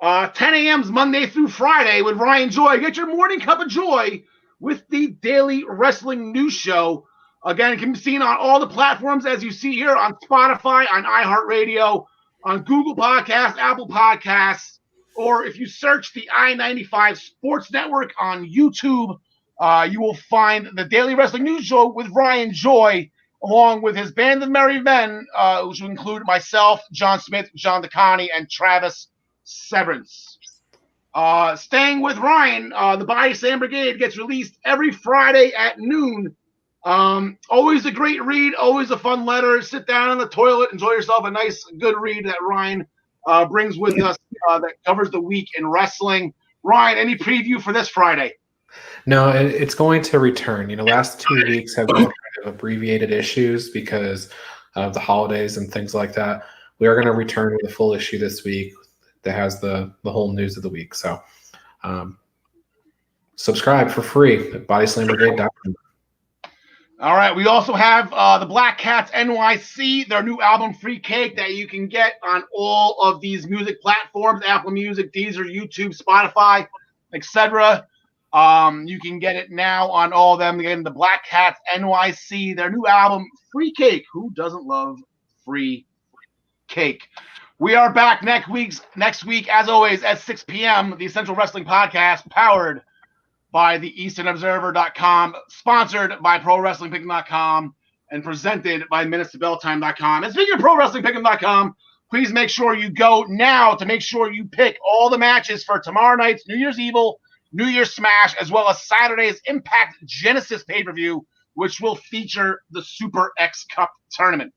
10 a.m. Monday through Friday with Ryan Joy. Get your morning cup of joy with the Daily Wrestling News Show. Again, it can be seen on all the platforms as you see here on Spotify, on iHeartRadio, on Google Podcasts, Apple Podcasts, or if you search the I-95 Sports Network on YouTube, you will find the Daily Wrestling News Show with Ryan Joy, along with his band of merry men, which will include myself, John Smith, John DeConnie, and Travis Severance. Staying with Ryan, the Body Slam Brigade gets released every Friday at noon. Always a great read, always a fun letter. Sit down on the toilet, enjoy yourself a nice, good read that Ryan brings with us that covers the week in wrestling. Ryan, any preview for this Friday? No, it's going to return. Last 2 weeks have been kind of abbreviated issues because of the holidays and things like that. We are going to return with a full issue this week that has the whole news of the week. So subscribe for free at bodyslambrigade.com. All right. We also have the Black Cats NYC, their new album Free Cake, that you can get on all of these music platforms: Apple Music, Deezer, YouTube, Spotify, etc. You can get it now on all of them. Again, the Black Cats NYC, their new album Free Cake. Who doesn't love free cake? We are back next week, as always, at 6 p.m. The Essential Wrestling Podcast, powered by the EasternObserver.com, sponsored by ProWrestlingPick.com, and presented by minutestobelltime.com. And speaking of ProWrestlingPick'em.com, please make sure you go now to make sure you pick all the matches for tomorrow night's New Year's Evil, New Year's Smash, as well as Saturday's Impact Genesis pay-per-view, which will feature the Super X Cup tournament.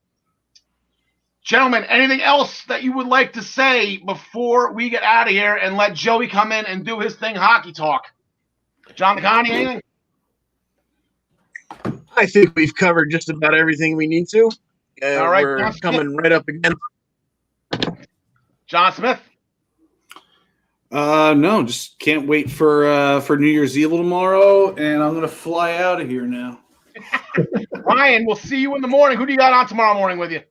Gentlemen, anything else that you would like to say before we get out of here and let Joey come in and do his thing, hockey talk? John McConaughey, anything? I think we've covered just about everything we need to. All right, we're coming right up again. John Smith? No, just can't wait for New Year's Evil tomorrow, and I'm gonna fly out of here now. Ryan, we'll see you in the morning. Who do you got on tomorrow morning with you?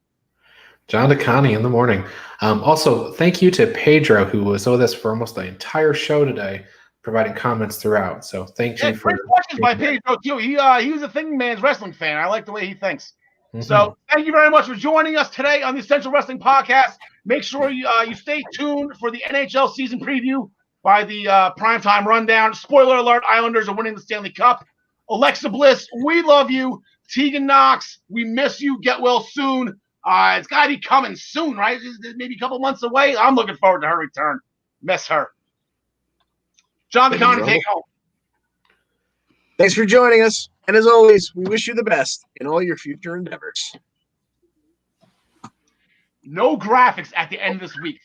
John DeConnie in the morning. Also, thank you to Pedro, who was with us for almost the entire show today, providing comments throughout. So thank you for great questions by Pedro too. He was a Thinking Man's wrestling fan. I like the way he thinks. Mm-hmm. So thank you very much for joining us today on the Essential Wrestling Podcast. Make sure you stay tuned for the NHL season preview by the Primetime Rundown. Spoiler alert, Islanders are winning the Stanley Cup. Alexa Bliss, we love you. Tegan Knox, we miss you. Get well soon. It's got to be coming soon, right? Maybe a couple months away. I'm looking forward to her return. Miss her. John DeConnie, take home. Thanks for joining us. And as always, we wish you the best in all your future endeavors. No graphics at the end of this week.